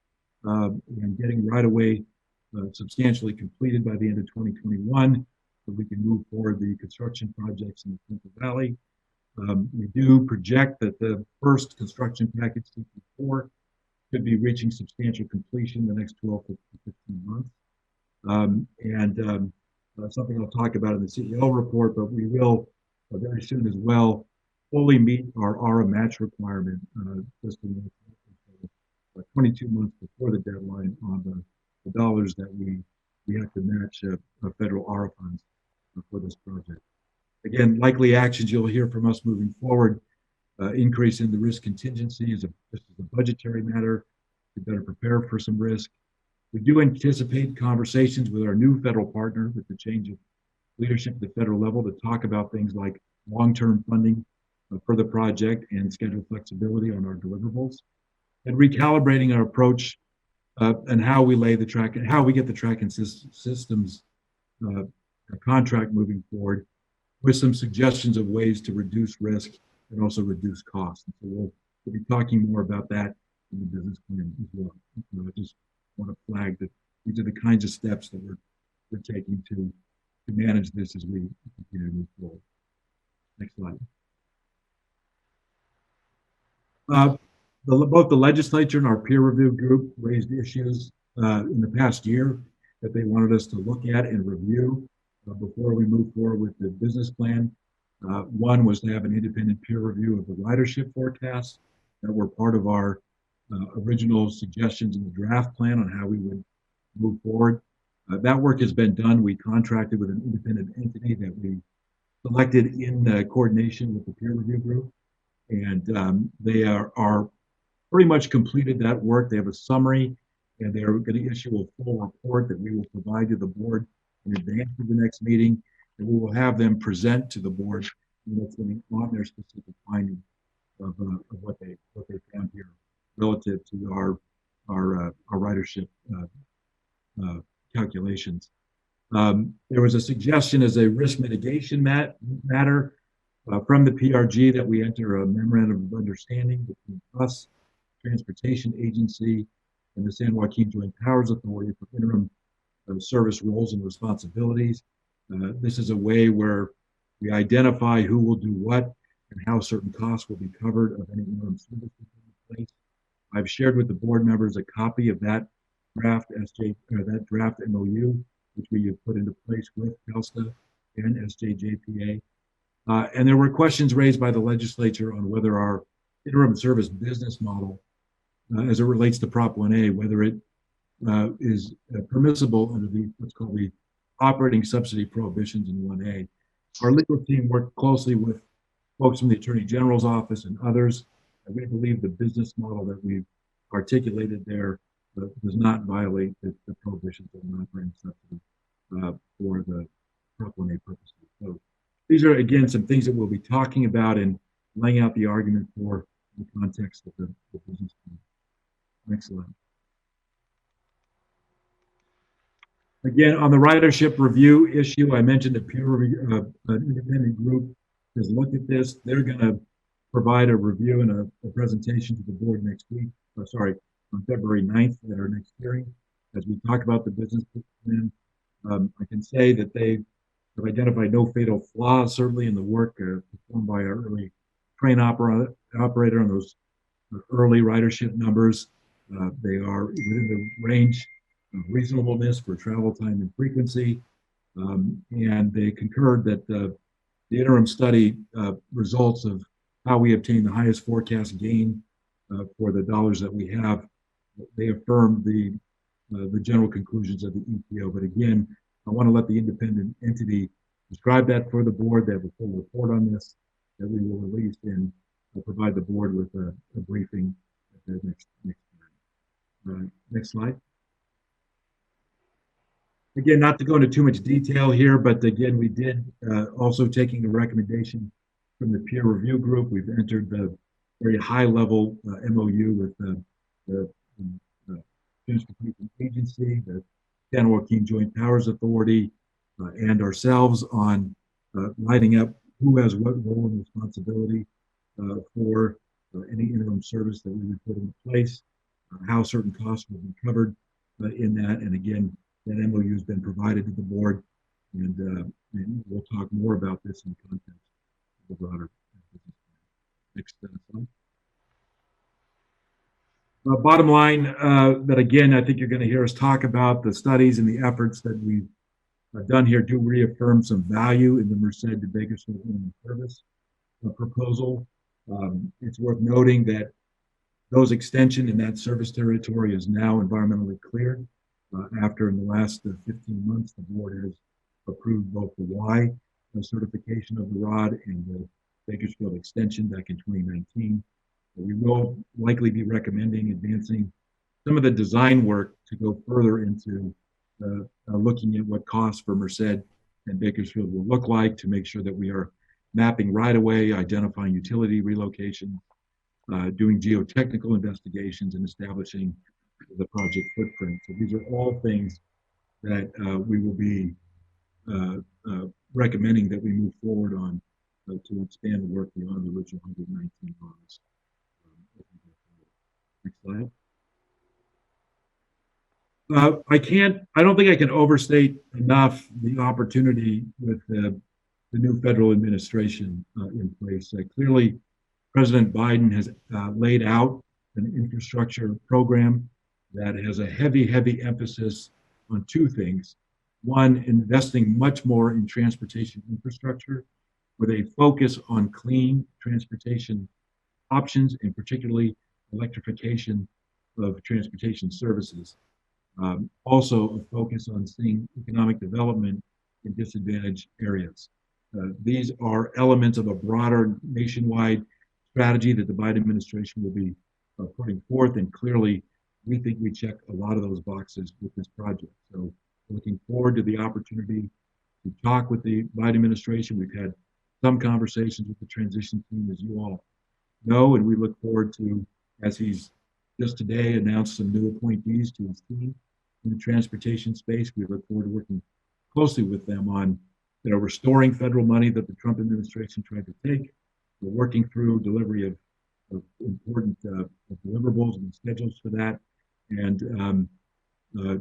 Speaker 11: and getting right away substantially completed by the end of 2021, so we can move forward the construction projects in the Central Valley. We do project that the first construction package, CP4, could be reaching substantial completion in the next 12 to 15 months. Something I'll talk about in the CEO report, but we will very soon as well fully meet our ARA match requirement just 22 months before the deadline on the dollars that we have to match federal ARA funds for this project. Again, likely actions you'll hear from us moving forward. Increase in the risk contingency is just a budgetary matter to better prepare for some risk. We do anticipate conversations with our new federal partner with the change of leadership at the federal level to talk about things like long-term funding for the project and schedule flexibility on our deliverables, and recalibrating our approach and how we lay the track and how we get the tracking systems contract moving forward with some suggestions of ways to reduce risk and also reduce costs. And so we'll be talking more about that in the business plan as well. I just want to flag that these are the kinds of steps that we're taking to manage this as we continue to move forward. Next slide. Both the legislature and our peer review group raised issues in the past year that they wanted us to look at and review before we move forward with the business plan. One was to have an independent peer review of the ridership forecasts that were part of our original suggestions in the draft plan on how we would move forward. That work has been done. We contracted with an independent entity that we selected in coordination with the peer review group, and they are pretty much completed that work. They have a summary, and they're going to issue a full report that we will provide to the board in advance of the next meeting, and we will have them present to the board on their specific findings of what they found here relative to our ridership calculations. There was a suggestion as a risk mitigation matter from the PRG that we enter a memorandum of understanding between us, Transportation Agency, and the San Joaquin Joint Powers Authority for interim service roles and responsibilities. This is a way where we identify who will do what and how certain costs will be covered of any interim service in place. I've shared with the board members a copy of that draft MOU, which we have put into place with CalSTA and SJJPA. And there were questions raised by the legislature on whether our interim service business model, as it relates to Prop 1A, whether it is permissible under what's called the operating subsidy prohibitions in 1A. Our legal team worked closely with folks from the Attorney General's office and others, and we believe the business model that we've articulated there does not violate the prohibitions of an operating subsidy for the Prop 1A purposes. So these are, again, some things that we'll be talking about and laying out the argument for the context of the business plan. Next slide. Again, on the ridership review issue, I mentioned a peer review, an independent group has looked at this. They're going to provide a review and a presentation to the board next week, on February 9th at our next hearing. As we talk about the business plan, I can say that they have identified no fatal flaws, certainly in the work performed by our early train operator on those early ridership numbers. They are within the range of reasonableness for travel time and frequency. And they concurred that the interim study results of how we obtain the highest forecast gain for the dollars that we have, they affirmed the general conclusions of the EPO. But again, I want to let the independent entity describe that for the board. They have a full report on this that we will release and provide the board with a briefing at the next time. Next slide. Again, not to go into too much detail here, but again, we did also taking a recommendation from the peer review group. We've entered the very high level MOU with the Transportation Agency, the San Joaquin Joint Powers Authority, and ourselves on lining up who has what role and responsibility for any interim service that we would put into place, how certain costs will be covered in that. And again, that MOU has been provided to the board, and we'll talk more about this in the context of the broader business plan. Next slide. Bottom line, that again, I think you're going to hear us talk about the studies and the efforts that we've done here do reaffirm some value in the Merced to Bakersfield service proposal. It's worth noting that those extension in that service territory is now environmentally cleared. After in the last 15 months, the board has approved both the Y certification of the ROD and the Bakersfield extension back in 2019. We will likely be recommending advancing some of the design work to go further into looking at what costs for Merced and Bakersfield will look like to make sure that we are mapping right away, identifying utility relocation, doing geotechnical investigations, and establishing the project footprint. So these are all things that we will be recommending that we move forward on to expand the work beyond the original 119 bonds. Next slide. I don't think I can overstate enough the opportunity with the new federal administration in place. Clearly, President Biden has laid out an infrastructure program that has a heavy emphasis on two things. One, investing much more in transportation infrastructure with a focus on clean transportation options, and particularly electrification of transportation services. Also a focus on seeing economic development in disadvantaged areas. These are elements of a broader nationwide strategy that the Biden administration will be putting forth, and clearly we think we check a lot of those boxes with this project. So looking forward to the opportunity to talk with the Biden administration. We've had some conversations with the transition team, as you all know, and we look forward to, as he's just today announced some new appointees to his team in the transportation space. We look forward to working closely with them on restoring federal money that the Trump administration tried to take. We're working through delivery of important deliverables and schedules for that, and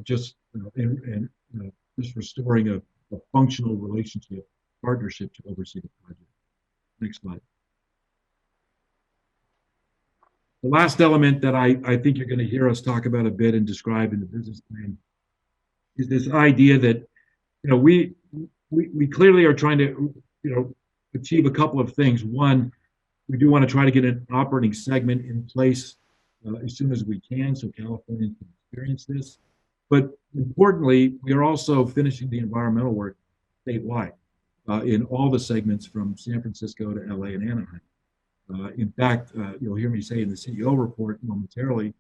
Speaker 11: just restoring a functional relationship, partnership to oversee the project. Next slide. The last element that I think you're going to hear us talk about a bit and describe in the business plan is this idea that we clearly are trying to achieve a couple of things. One, we do want to try to get an operating segment in place as soon as we can, so Californians can experience this. But importantly, we are also finishing the environmental work statewide in all the segments from San Francisco to LA and Anaheim. In fact, you'll hear me say in the CEO report momentarily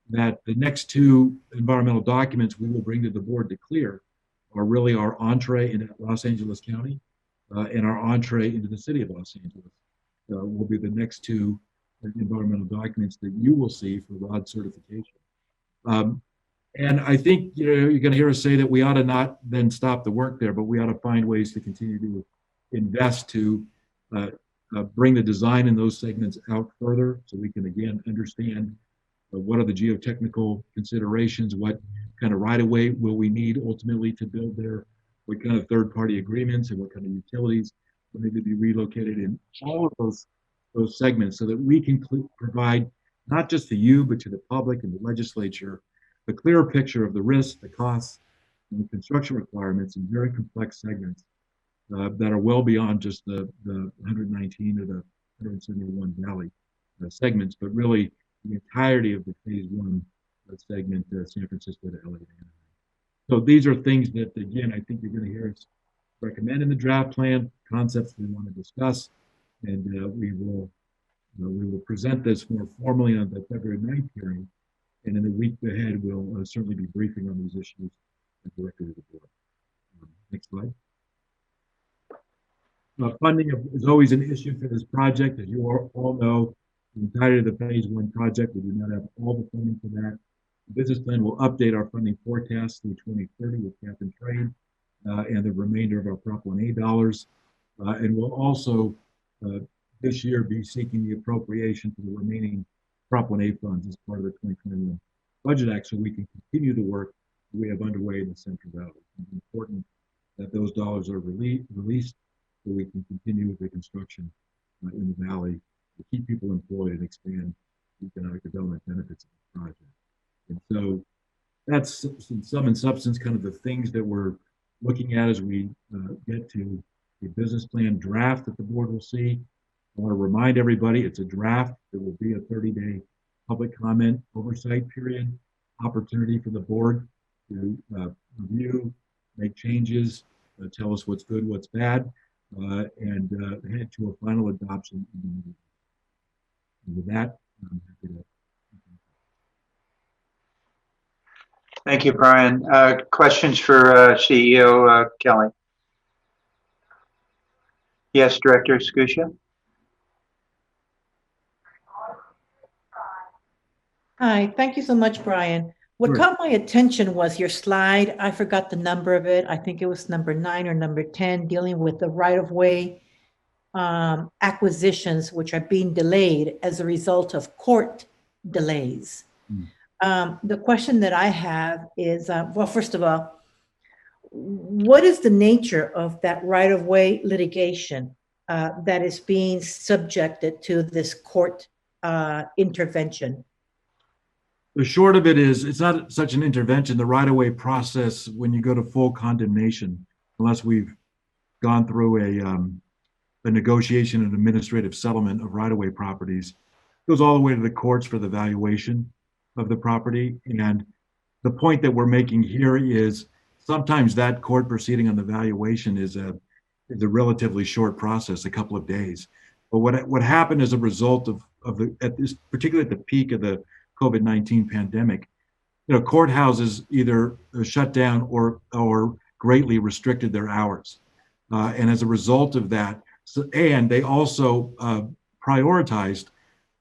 Speaker 11: that the next two environmental documents we will bring to the board to clear are really our entree into Los Angeles County and our entree into the city of Los Angeles. Will be the next two environmental documents that you will see for ROD certification. And I think you're going to hear us say that we ought to not then stop the work there, but we ought to find ways to continue to invest to bring the design in those segments out further, so we can again understand what are the geotechnical considerations, what kind of right-of-way will we need ultimately to build there, what kind of third-party agreements and what kind of utilities will need to be relocated in all of those segments, so that we can provide not just to you but to the public and the legislature a clearer picture of the risks, the costs, and the construction requirements in very complex segments that are well beyond just the 119 or the 171 Valley segments, but really the entirety of the phase one segment, San Francisco to LA. So these are things that, again, I think you're going to hear us recommend in the draft plan, concepts we want to discuss, and we will present this more formally on the February 9th hearing, and in the week ahead, we'll certainly be briefing on these issues directly to the board. Next slide. Funding is always an issue for this project. As you all know, the entirety of the phase one project, we do not have all the funding for that. The business plan will update our funding forecast through 2030 with cap and trade and the remainder of our Prop 1A dollars. And we'll also this year be seeking the appropriation for the remaining Prop 1A funds as part of the 2021 Budget Act so we can continue the work we have underway in the Central Valley. It's important that those dollars are released so we can continue the construction in the valley to keep people employed and expand economic development benefits of the project. And so that's in sum and substance kind of the things that we're looking at as we get to a business plan draft that the board will see. I want to remind everybody it's a draft. There will be a 30-day public comment oversight period, opportunity for the board to review, make changes, tell us what's good, what's bad, and head to a final adoption. And with that, I'm happy to.
Speaker 1: Thank you, Brian. Questions for CEO Kelly? Yes, Director Skusha?
Speaker 8: Hi, thank you so much, Brian. What
Speaker 11: Sure.
Speaker 8: caught my attention was your slide. I forgot the number of it. I think it was number 9 or number 10, dealing with the right-of-way acquisitions, which are being delayed as a result of court delays. The question that I have is, well, first of all, what is the nature of that right-of-way litigation that is being subjected to this court intervention?
Speaker 11: The short of it is, it's not such an intervention. The right-of-way process, when you go to full condemnation, unless we've gone through a negotiation and administrative settlement of right-of-way properties, goes all the way to the courts for the valuation of the property. And the point that we're making here is sometimes that court proceeding on the valuation is a relatively short process, a couple of days. But what happened as a result of particularly at the peak of the COVID-19 pandemic, courthouses either shut down or greatly restricted their hours. And as a result of that, and they also prioritized,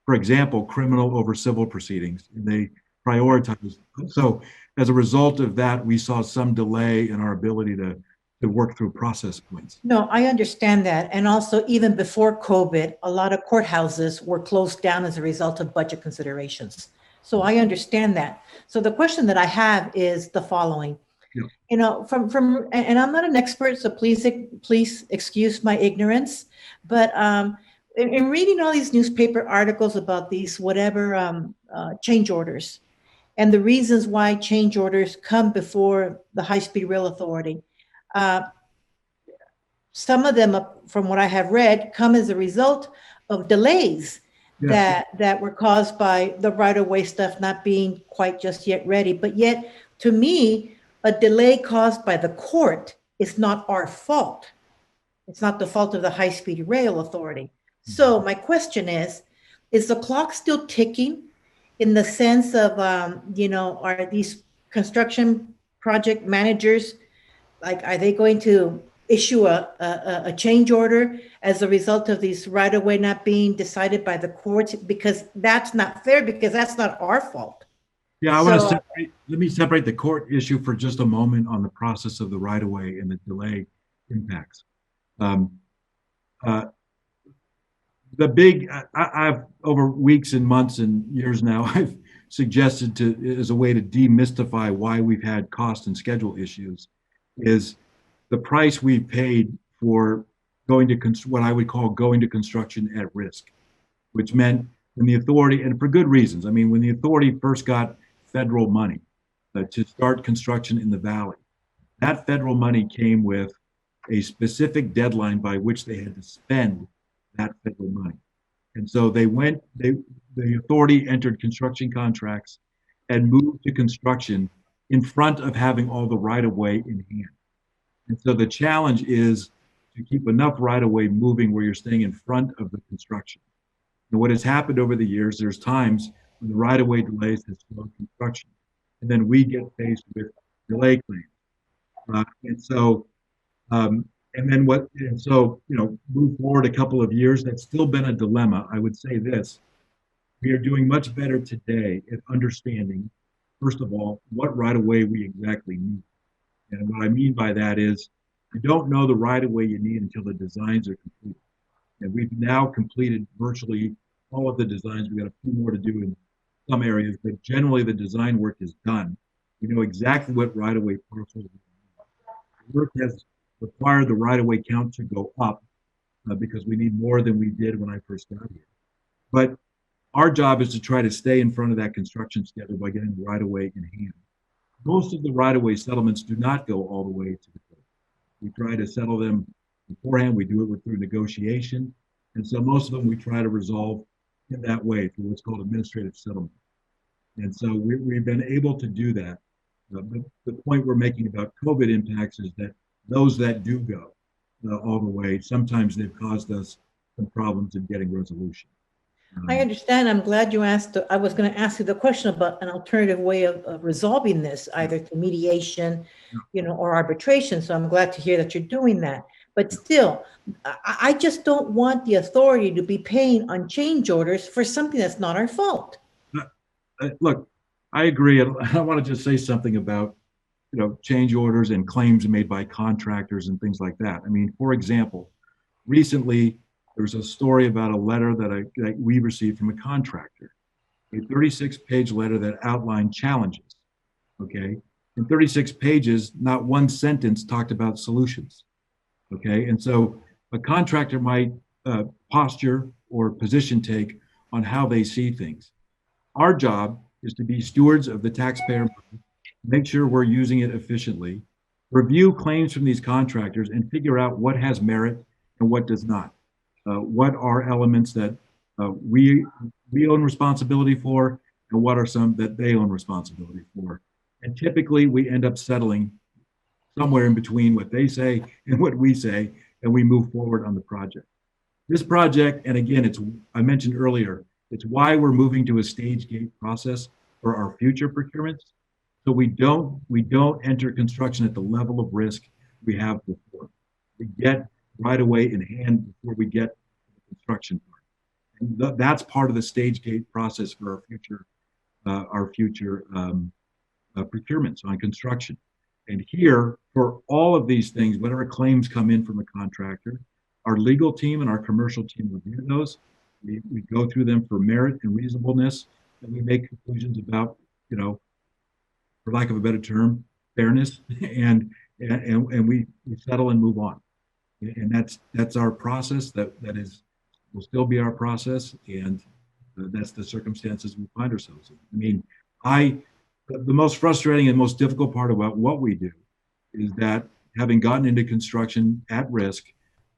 Speaker 11: for example, criminal over civil proceedings. And they prioritized. So as a result of that, we saw some delay in our ability to work through process points.
Speaker 8: No, I understand that. And also, even before COVID, a lot of courthouses were closed down as a result of budget considerations. So I understand that. So the question that I have is the following. Yeah. And I'm not an expert, so please excuse my ignorance. But in reading all these newspaper articles about these change orders and the reasons why change orders come before the High-Speed Rail Authority, some of them, from what I have read, come as a result of delays. Yes. that were caused by the right-of-way stuff not being quite just yet ready. But yet, to me, a delay caused by the court is not our fault. It's not the fault of the High-Speed Rail Authority. So my question is the clock still ticking in the sense of, are these construction project managers, are they going to issue a change order as a result of these right-of-way not being decided by the courts? Because that's not fair, because that's not our fault.
Speaker 11: Yeah, let me separate the court issue for just a moment on the process of the right-of-way and the delay impacts. I've over weeks and months and years now, I've suggested as a way to demystify why we've had cost and schedule issues is the price we paid for going to what I would call going to construction at risk, which meant when the authority, and for good reasons, I mean, when the authority first got federal money to start construction in the valley, that federal money came with a specific deadline by which they had to spend that federal money. And so the authority entered construction contracts and moved to construction in front of having all the right-of-way in hand. And so the challenge is to keep enough right-of-way moving where you're staying in front of the construction. And what has happened over the years, there's times when the right-of-way delays has slowed construction. And then we get faced with delay claims. And so And then and so, move forward a couple of years, that's still been a dilemma. I would say this, we are doing much better today at understanding, first of all, what right of way we exactly need. And what I mean by that is, you don't know the right of way you need until the designs are complete. And we've now completed virtually all of the designs. We've got a few more to do in some areas, but generally the design work is done. We know exactly what right of way parcels we need. The work has required the right of way count to go up because we need more than we did when I first got here. But our job is to try to stay in front of that construction schedule by getting the right of way in hand. Most of the right of way settlements do not go all the way to the court. We try to settle them beforehand. We do it through negotiation. And so most of them we try to resolve in that way through what's called administrative settlement. And so we've been able to do that. The point we're making about COVID impacts is that those that do go all the way, sometimes they've caused us some problems in getting resolution.
Speaker 8: I understand. I'm glad you asked. I was going to ask you the question about an alternative way of resolving this, either through mediation, or arbitration. So I'm glad to hear that you're doing that. But still, I just don't want the authority to be paying on change orders for something that's not our fault.
Speaker 11: Look, I agree. I want to just say something about, change orders and claims made by contractors and things like that. I mean, for example, recently, there was a story about a letter that we received from a contractor, a 36-page letter that outlined challenges, okay? In 36 pages, not one sentence talked about solutions, okay? And so a contractor might posture or position take on how they see things. Our job is to be stewards of the taxpayer money, make sure we're using it efficiently, review claims from these contractors, and figure out what has merit and what does not. What are elements that we own responsibility for, and what are some that they own responsibility for. And typically we end up settling somewhere in between what they say and what we say, and we move forward on the project. This project, and again, I mentioned earlier, it's why we're moving to a stage gate process for our future procurements. So we don't enter construction at the level of risk we have before. We get right away in hand before we get the construction part. And that's part of the stage gate process for our future procurements on construction. And here, for all of these things, whatever claims come in from a contractor, our legal team and our commercial team review those. We go through them for merit and reasonableness, and we make conclusions about, for lack of a better term, fairness, and we settle and move on. And that's our process. That will still be our process, and that's the circumstances we find ourselves in. I mean, the most frustrating and most difficult part about what we do is that having gotten into construction at risk,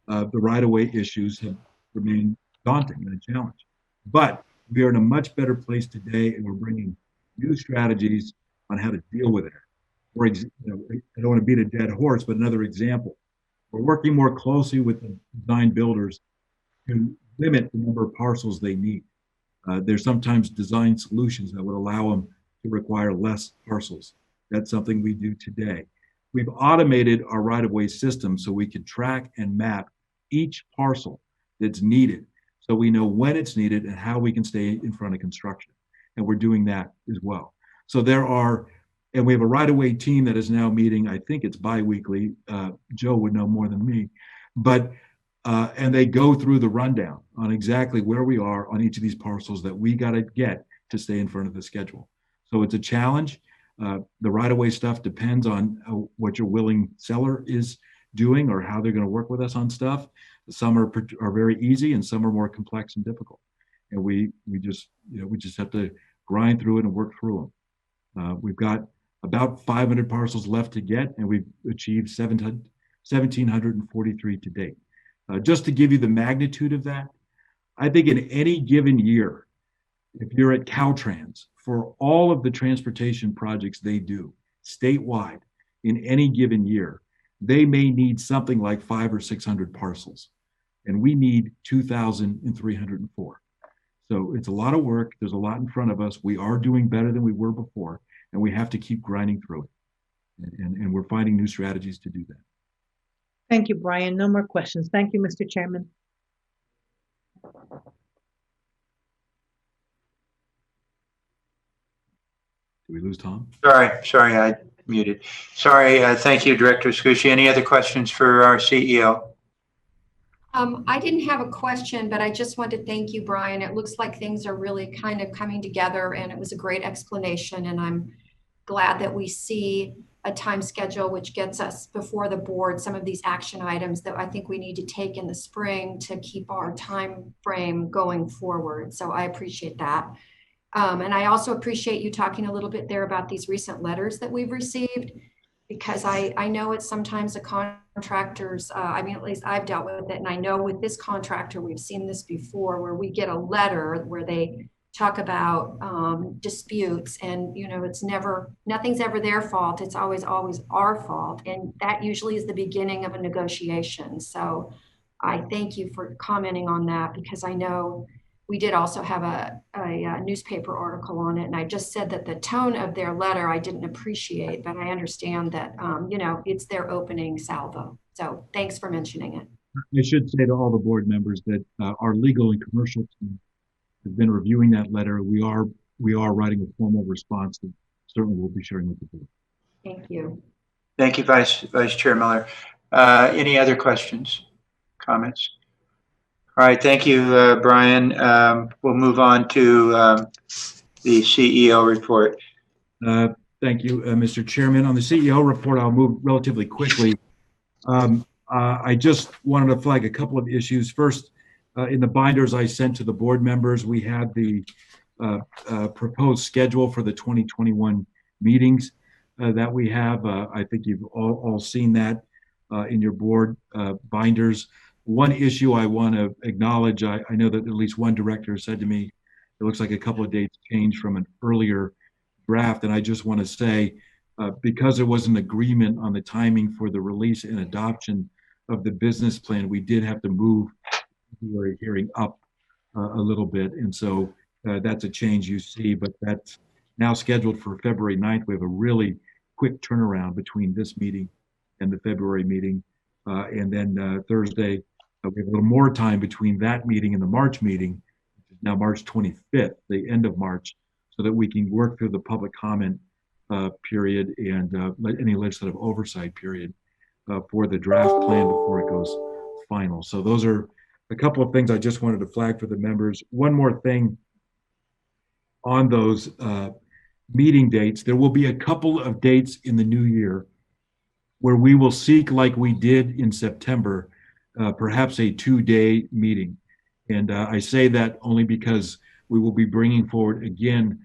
Speaker 11: the right-of-way issues have remained daunting and a challenge. But we are in a much better place today, and we're bringing new strategies on how to deal with it. For example, I don't want to beat a dead horse, but another example. We're working more closely with the design builders to limit the number of parcels they need. There's sometimes design solutions that would allow them to require less parcels. That's something we do today. We've automated our right-of-way system so we can track and map each parcel that's needed, so we know when it's needed and how we can stay in front of construction. And we're doing that as well. So and we have a right-of-way team that is now meeting, I think it's bi-weekly. Joe would know more than me, but and they go through the rundown on exactly where we are on each of these parcels that we got to get to stay in front of the schedule. So it's a challenge. The right-of-way stuff depends on what your willing seller is doing or how they're going to work with us on stuff. Some are very easy, and some are more complex and difficult. And we just have to grind through it and work through them. We've got about 500 parcels left to get, and we've achieved 1,743 to date. Just to give you the magnitude of that, I think in any given year, if you're at Caltrans, for all of the transportation projects they do statewide in any given year, they may need something like 500 or 600 parcels, and we need 2,304. So it's a lot of work. There's a lot in front of us. We are doing better than we were before, and we have to keep grinding through it. And we're finding new strategies to do that.
Speaker 8: Thank you, Brian. No more questions. Thank you, Mr. Chairman.
Speaker 11: Did we lose Tom?
Speaker 1: Sorry, I muted. Sorry, thank you, Director Scucci. Any other questions for our CEO?
Speaker 12: I didn't have a question, but I just want to thank you, Brian. It looks like things are really kind of coming together, and it was a great explanation. And I'm glad that we see a time schedule which gets us before the board some of these action items that I think we need to take in the spring to keep our time frame going forward. So I appreciate that. And I also appreciate you talking a little bit there about these recent letters that we've received, because I know it's sometimes the contractors, I mean, at least I've dealt with it. And I know with this contractor, we've seen this before, where we get a letter where they talk about disputes, and, you know, it's nothing's ever their fault. It's always our fault. And that usually is the beginning of a negotiation. So I thank you for commenting on that, because I know we did also have a newspaper article on it. And I just said that the tone of their letter I didn't appreciate, but I understand that, you know, it's their opening salvo. So thanks for mentioning it.
Speaker 11: I should say to all the board members that our legal and commercial team has been reviewing that letter. We are writing a formal response that certainly we'll be sharing with the board.
Speaker 12: Thank you.
Speaker 1: Thank you, Vice Chair Miller. Any other questions, comments? All right, thank you, Brian. We'll move on to the CEO report.
Speaker 11: Thank you, Mr. Chairman. On the CEO report, I'll move relatively quickly. I just wanted to flag a couple of issues. First, in the binders I sent to the board members, we had the proposed schedule for the 2021 meetings that we have. I think you've all seen that in your board binders. One issue I want to acknowledge, I know that at least one director said to me, it looks like a couple of dates changed from an earlier draft. And I just want to say, because there was an agreement on the timing for the release and adoption of the business plan, we did have to move the hearing up a little bit. And so that's a change you see, but that's now scheduled for February 9th. We have a really quick turnaround between this meeting and the February meeting. And then Thursday, we have a little more time between that meeting and the March meeting, which is now March 25th, the end of March, so that we can work through the public comment period and any legislative oversight period for the draft plan before it goes final. So those are a couple of things I just wanted to flag for the members. One more thing on those meeting dates. There will be a couple of dates in the new year where we will seek, like we did in September, perhaps a 2-day meeting. And I say that only because we will be bringing forward again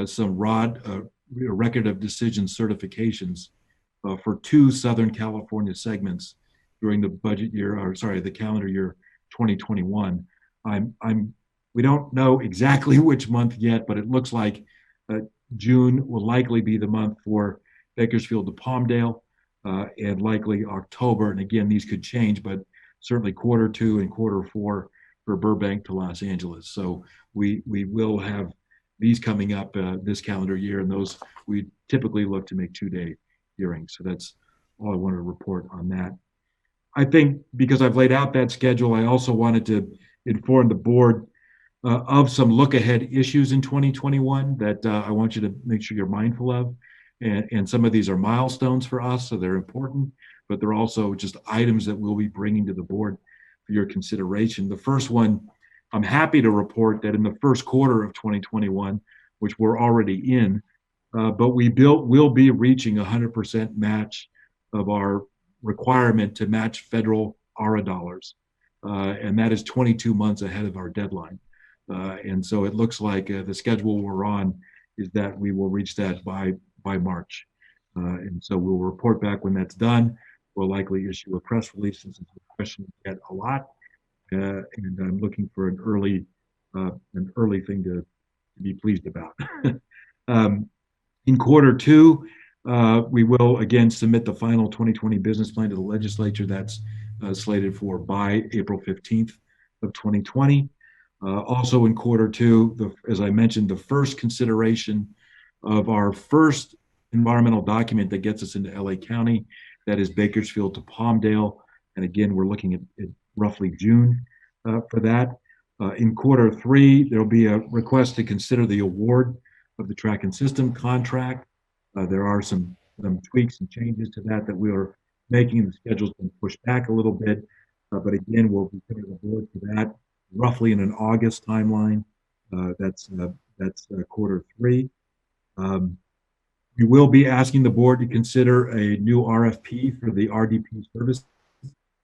Speaker 11: some record of decision certifications for 2 Southern California segments during the budget year, or sorry, the calendar year 2021. We don't know exactly which month yet, but it looks like June will likely be the month for Bakersfield to Palmdale, and likely October. And again, these could change, but certainly Q2 and Q4 for Burbank to Los Angeles. So we will have these coming up this calendar year, and those we typically look to make 2-day hearings. So that's all I wanted to report on that. I think because I've laid out that schedule, I also wanted to inform the board of some look ahead issues in 2021 that I want you to make sure you're mindful of. And some of these are milestones for us, so they're important, but they're also just items that we'll be bringing to the board for your consideration. The first one, I'm happy to report that in the first quarter of 2021, which we're already in, but we'll be reaching 100% match of our requirement to match federal ARA dollars. And that is 22 months ahead of our deadline. And so it looks like the schedule we're on is that we will reach that by March. And so we'll report back when that's done. We'll likely issue a press release, since it's a question we get a lot. And I'm looking for an early thing to be pleased about. In Q2, we will again submit the final 2020 business plan to the legislature. That's slated for by April 15th of 2020. Also in Q2, as I mentioned, the first consideration of our first environmental document that gets us into LA County, that is Bakersfield to Palmdale. And again, we're looking at roughly June for that. In Q3, there'll be a request to consider the award of the track and system contract. There are some tweaks and changes to that we are making. The schedule's been pushed back a little bit, but again, we'll be putting the board for that roughly in an August timeline. That's Q3. We will be asking the board to consider a new RFP for the RDP service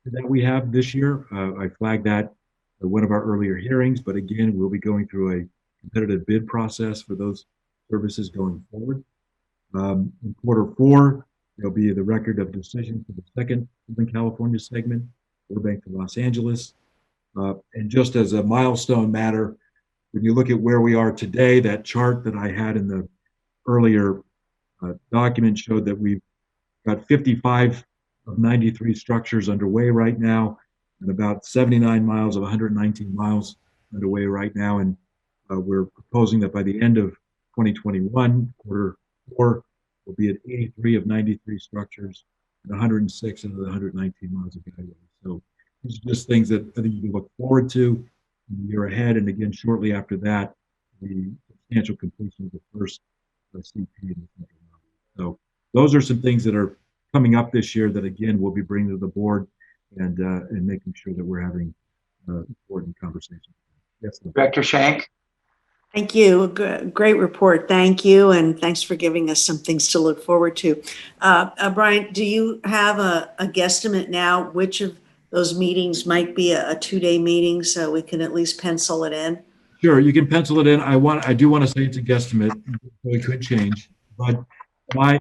Speaker 11: that we have this year. I flagged that at one of our earlier hearings, but again, we'll be going through a competitive bid process for those services going forward. In Q4, there'll be the record of decision for the second Southern California segment, Burbank to Los Angeles. And just as a milestone matter, when you look at where we are today, that chart that I had in the earlier document showed that we've got 55 of 93 structures underway right now, and about 79 miles of 119 miles underway right now. And we're proposing that by the end of 2021, Q4, we'll be at 83 of 93 structures and 106 of the 119 miles of guideway. So these are just things that I think you can look forward to in the year ahead. And again, shortly after that, the substantial completion of the first CP in the Central Valley. So those are some things that are coming up this year that again we'll be bringing to the board and making sure that we're having important conversations. Yes,
Speaker 1: Director Shank?
Speaker 3: Thank you. Great report. Thank you. And thanks for giving us some things to look forward to. Brian, do you have a guesstimate now which of those meetings might be a 2-day meeting so we can at least pencil it in?
Speaker 11: Sure, you can pencil it in. I do want to say it's a guesstimate. It could change, but my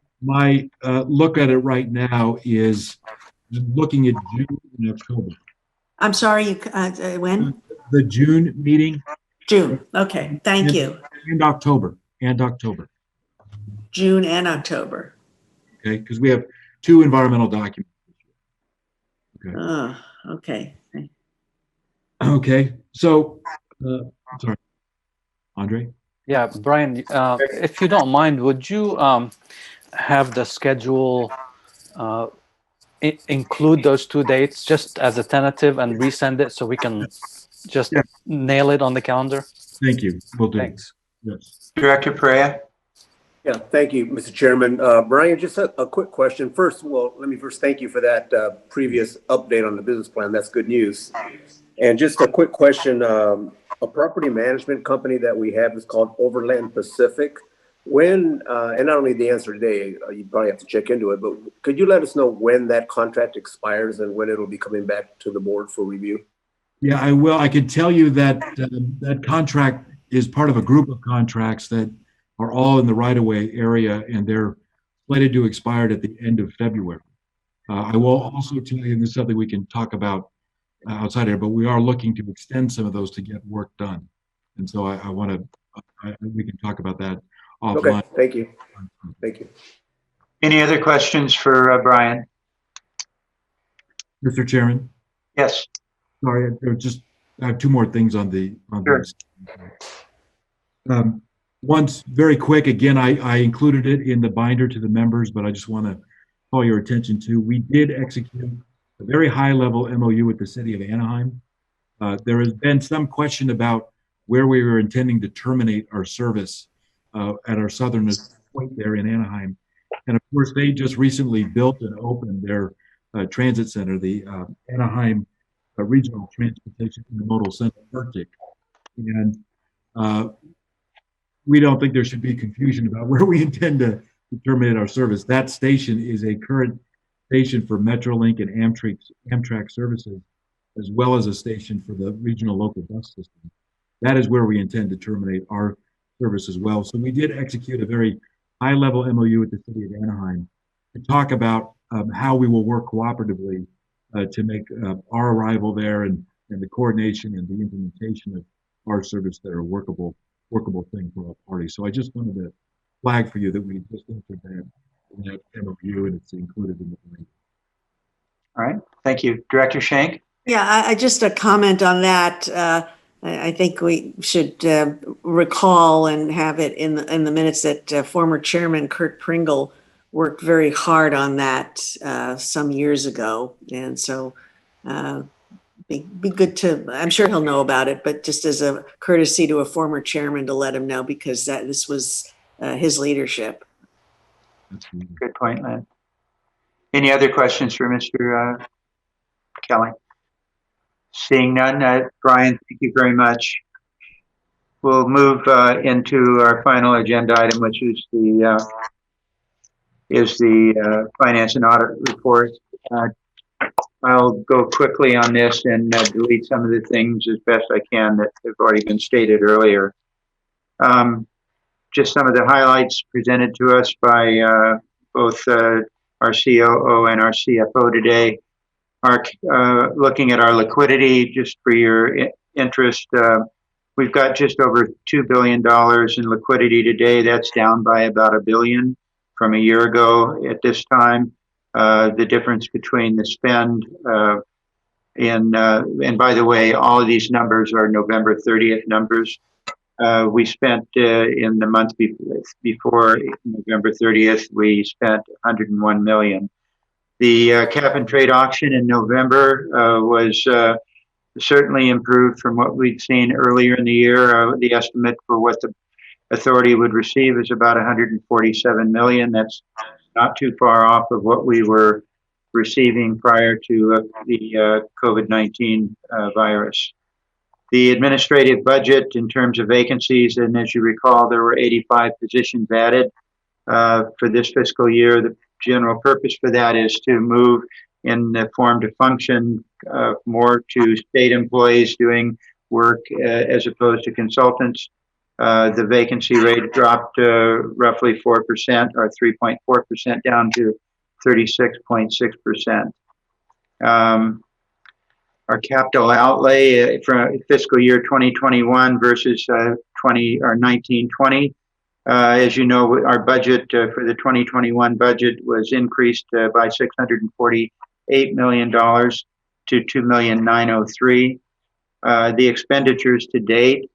Speaker 11: look at it right now is looking at June and October.
Speaker 3: I'm sorry, when?
Speaker 11: The June meeting.
Speaker 3: June. Okay, thank you.
Speaker 11: And October.
Speaker 3: June and October.
Speaker 11: Okay, because we have 2 environmental documents. Okay.
Speaker 3: Oh, okay.
Speaker 11: Okay, so, sorry, Andre?
Speaker 4: Yeah, Brian, if you don't mind, would you have the schedule include those 2 dates just as a tentative and resend it so we can just nail it on the calendar?
Speaker 11: Thank you. Will do.
Speaker 4: Thanks.
Speaker 11: Yes.
Speaker 1: Director Perea?
Speaker 13: Yeah, thank you, Mr. Chairman. Brian, just a quick question. First, well, let me first thank you for that previous update on the business plan. That's good news. And just a quick question. A property management company that we have is called Overland Pacific. When, and I don't need the answer today, you probably have to check into it, but could you let us know when that contract expires and when it'll be coming back to the board for review?
Speaker 11: Yeah, I will. I can tell you that that contract is part of a group of contracts that are all in the right-of-way area, and they're slated to expire at the end of February. I will also tell you, and this is something we can talk about outside here, but we are looking to extend some of those to get work done. And so we can talk about that offline.
Speaker 13: Okay, thank you. Thank you.
Speaker 1: Any other questions for Brian?
Speaker 11: Mr. Chairman?
Speaker 1: Yes.
Speaker 11: Sorry, I have 2 more things on the.
Speaker 1: Sure.
Speaker 11: Once, very quick, again, I included it in the binder to the members, but I just want to call your attention to, we did execute a very high-level MOU with the city of Anaheim. There has been some question about where we were intending to terminate our service at our southernmost point there in Anaheim. And of course, they just recently built and opened their transit center, the Anaheim Regional Transportation Intermodal Center, Arctic. And we don't think there should be confusion about where we intend to terminate our service. That station is a current station for Metrolink and Amtrak services, as well as a station for the regional local bus system. That is where we intend to terminate our service as well. So we did execute a very high-level MOU with the city of Anaheim to talk about how we will work cooperatively to make our arrival there and the coordination and the implementation of our service there a workable thing for all parties. So I just wanted to flag for you that we just entered that MOU, and it's included in the plan.
Speaker 1: All right. Thank you. Director Shank?
Speaker 3: Yeah, I just a comment on that. I think we should recall and have it in the minutes that former Chairman Kurt Pringle worked very hard on that some years ago. And so be good to, I'm sure he'll know about it, but just as a courtesy to a former chairman to let him know, because this was his leadership.
Speaker 1: Good point, Lynn. Any other questions for Mr. Kelly? Seeing none, Brian, thank you very much. We'll move into our final agenda item, which is the finance and audit report. I'll go quickly on this and delete some of the things as best I can that have already been stated earlier. Just some of the highlights presented to us by both our COO and our CFO today. Looking at our liquidity, just for your interest, we've got just over $2 billion in liquidity today. That's down by about $1 billion from a year ago at this time. The difference between the spend and by the way, all of these numbers are November 30th numbers. We spent in the month before November 30th, we spent $101 million. The cap and trade auction in November was certainly improved from what we'd seen earlier in the year. The estimate for what the authority would receive is about $147 million. That's not too far off of what we were receiving prior to the COVID-19 virus. The administrative budget in terms of vacancies, and as you recall, there were 85 positions added for this fiscal year. The general purpose for that is to move in the form to function more to state employees doing work as opposed to consultants. The vacancy rate dropped roughly 4% or 3.4% down to 36.6%. Our capital outlay for fiscal year 2021 versus 1920. As you know, our budget for the 2021 budget was increased by $648 million to $2,903,000. The expenditures to date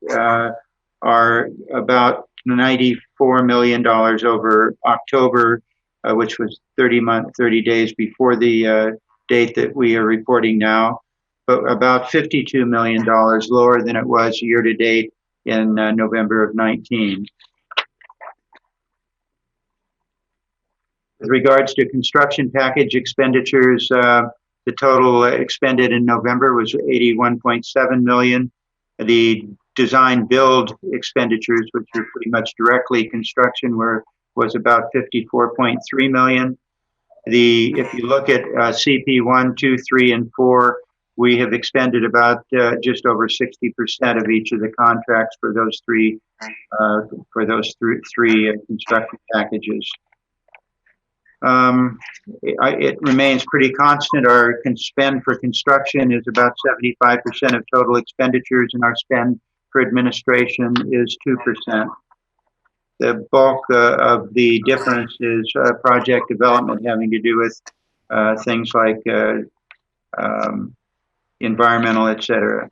Speaker 1: are about $94 million over October, which was 30 days before the date that we are reporting now, but about $52 million lower than it was year to date in November of 19. With regards to construction package expenditures, the total expended in November was $81.7 million. The design build expenditures, which are pretty much directly construction, was about $54.3 million. If you look at CP 1, 2, 3, and 4, we have expended about just over 60% of each of the contracts for those three construction packages. It remains pretty constant. Our spend for construction is about 75% of total expenditures, and our spend for administration is 2%. The bulk of the difference is project development having to do with things like environmental, et cetera.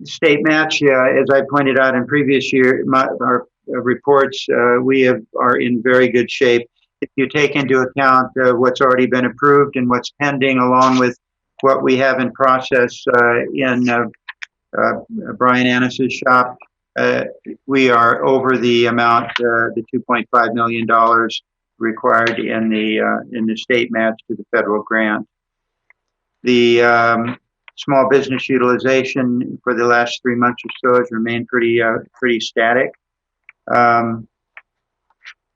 Speaker 1: State match, as I pointed out in previous year, our reports, we are in very good shape. If you take into account what's already been approved and what's pending, along with what we have in process in Brian Annis's shop, we are over the amount, the $2.5 million required in the state match to the federal grant. The small business utilization for the last 3 months or so has remained pretty static.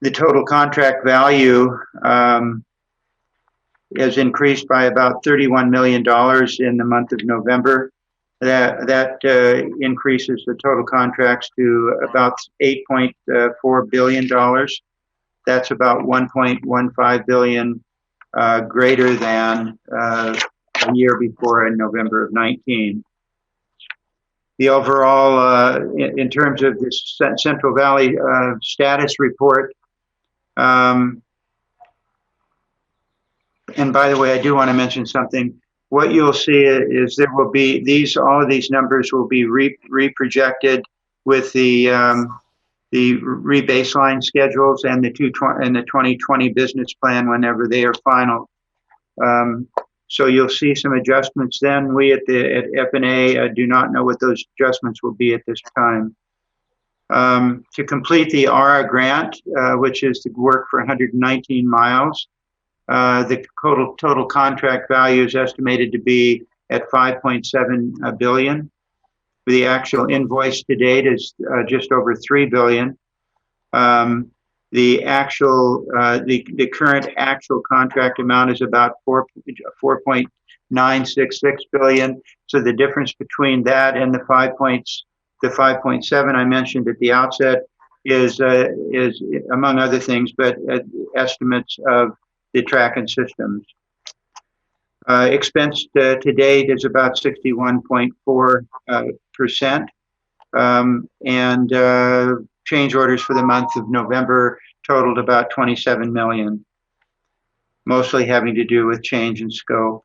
Speaker 1: The total contract value has increased by about $31 million in the month of November. That increases the total contracts to about $8.4 billion. That's about $1.15 billion greater than a year before in November of 19. The overall, in terms of this Central Valley status report, and by the way, I do want to mention something. What you'll see is there will be all of these numbers will be reprojected with the rebaseline schedules and the 2020 business plan whenever they are final. So you'll see some adjustments then. We at F&A do not know what those adjustments will be at this time. To complete the ARA grant, which is to work for 119 miles, the total contract value is estimated to be at 5.7 billion. The actual invoice to date is just over 3 billion. The current actual contract amount is about 4.966 billion. So the difference between that and the 5.7 I mentioned at the outset is among other things, but estimates of the track and systems. Expense to date is about 61.4%, and change orders for the month of November totaled about 27 million, mostly having to do with change in scope.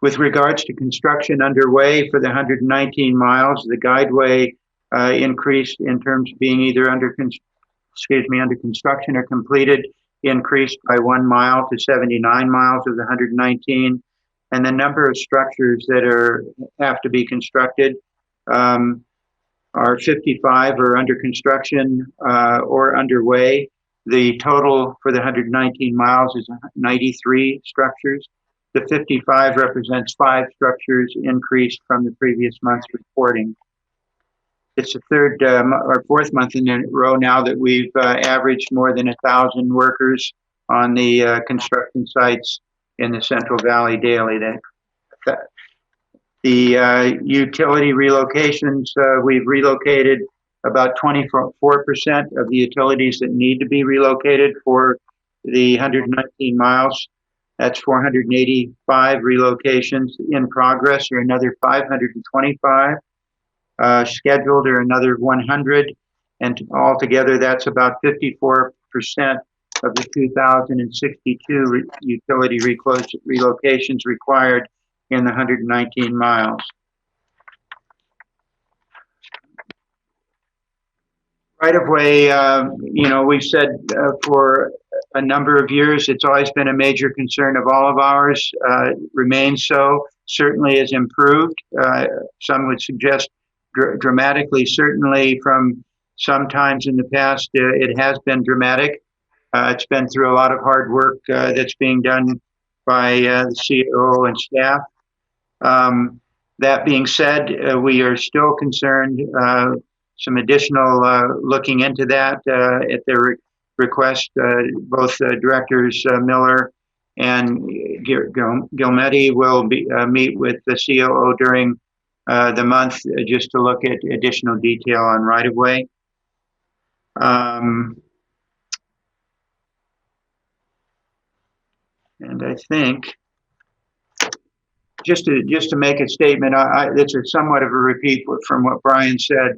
Speaker 1: With regards to construction underway for the 119 miles, the guideway increased in terms of being either under construction or completed, increased by 1 mile to 79 miles of the 119, and the number of structures that have to be constructed are 55 are under construction or underway. The total for the 119 miles is 93 structures. The 55 represents 5 structures increased from the previous month's reporting. It's the third or fourth month in a row now that we've averaged more than 1,000 workers on the construction sites in the Central Valley daily. The utility relocations, we've relocated about 24% of the utilities that need to be relocated for the 119 miles. That's 485 relocations. In progress are another 525. Scheduled are another 100. And altogether, that's about 54% of the 2,062 utility relocations required in the 119 miles. Right of way, we've said for a number of years, it's always been a major concern of all of ours, remains so, certainly has improved. Some would suggest dramatically, certainly from sometimes in the past, it has been dramatic. It's been through a lot of hard work that's being done by the COO and staff. That being said, we are still concerned, some additional looking into that at their request. Both Directors Miller and Gilmetti will meet with the COO during the month just to look at additional detail on right-of-way. And I think just to make a statement, it's somewhat of a repeat from what Brian said,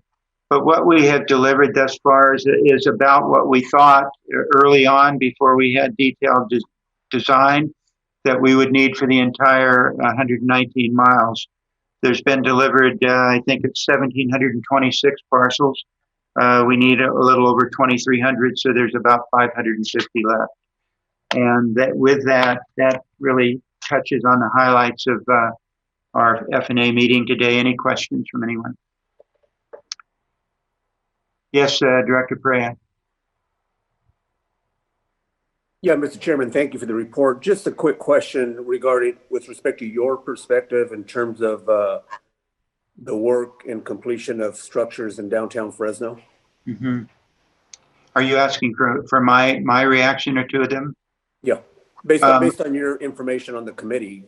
Speaker 1: but what we have delivered thus far is about what we thought early on before we had detailed design that we would need for the entire 119 miles. There's been delivered, I think it's 1,726 parcels. We need a little over 2,300, so there's about 550 left. And that really touches on the highlights of our F&A meeting today. Any questions from anyone? Yes, Director Perea.
Speaker 13: Yeah, Mr. Chairman, thank you for the report. Just a quick question with respect to your perspective in terms of the work and completion of structures in downtown Fresno.
Speaker 1: Mm-hmm. Are you asking for my reaction or two of them?
Speaker 13: Yeah, based on your information on the committee.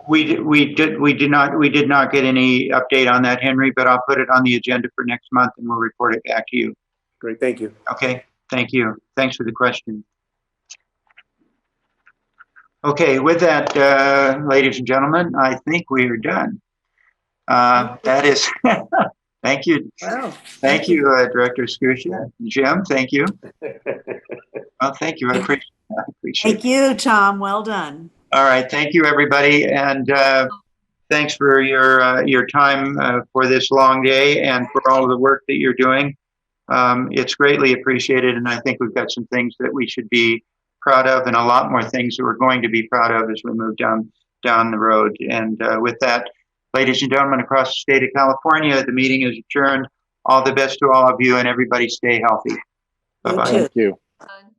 Speaker 1: We did not get any update on that, Henry, but I'll put it on the agenda for next month and we'll report it back to you.
Speaker 13: Great, thank you.
Speaker 1: Okay, thank you. Thanks for the question. Okay, with that, ladies and gentlemen, I think we are done. That is, thank you.
Speaker 3: Wow.
Speaker 1: Thank you, Director Scusia. Jim, thank you. Well, thank you. I appreciate it.
Speaker 3: Thank you, Tom. Well done.
Speaker 1: All right. Thank you, everybody. And thanks for your time for this long day and for all of the work that you're doing. It's greatly appreciated. And I think we've got some things that we should be proud of, and a lot more things that we're going to be proud of as we move down the road. And with that, ladies and gentlemen, across the state of California, the meeting is adjourned. All the best to all of you, and everybody stay healthy. Bye-bye.
Speaker 3: You too.
Speaker 14: Thank you.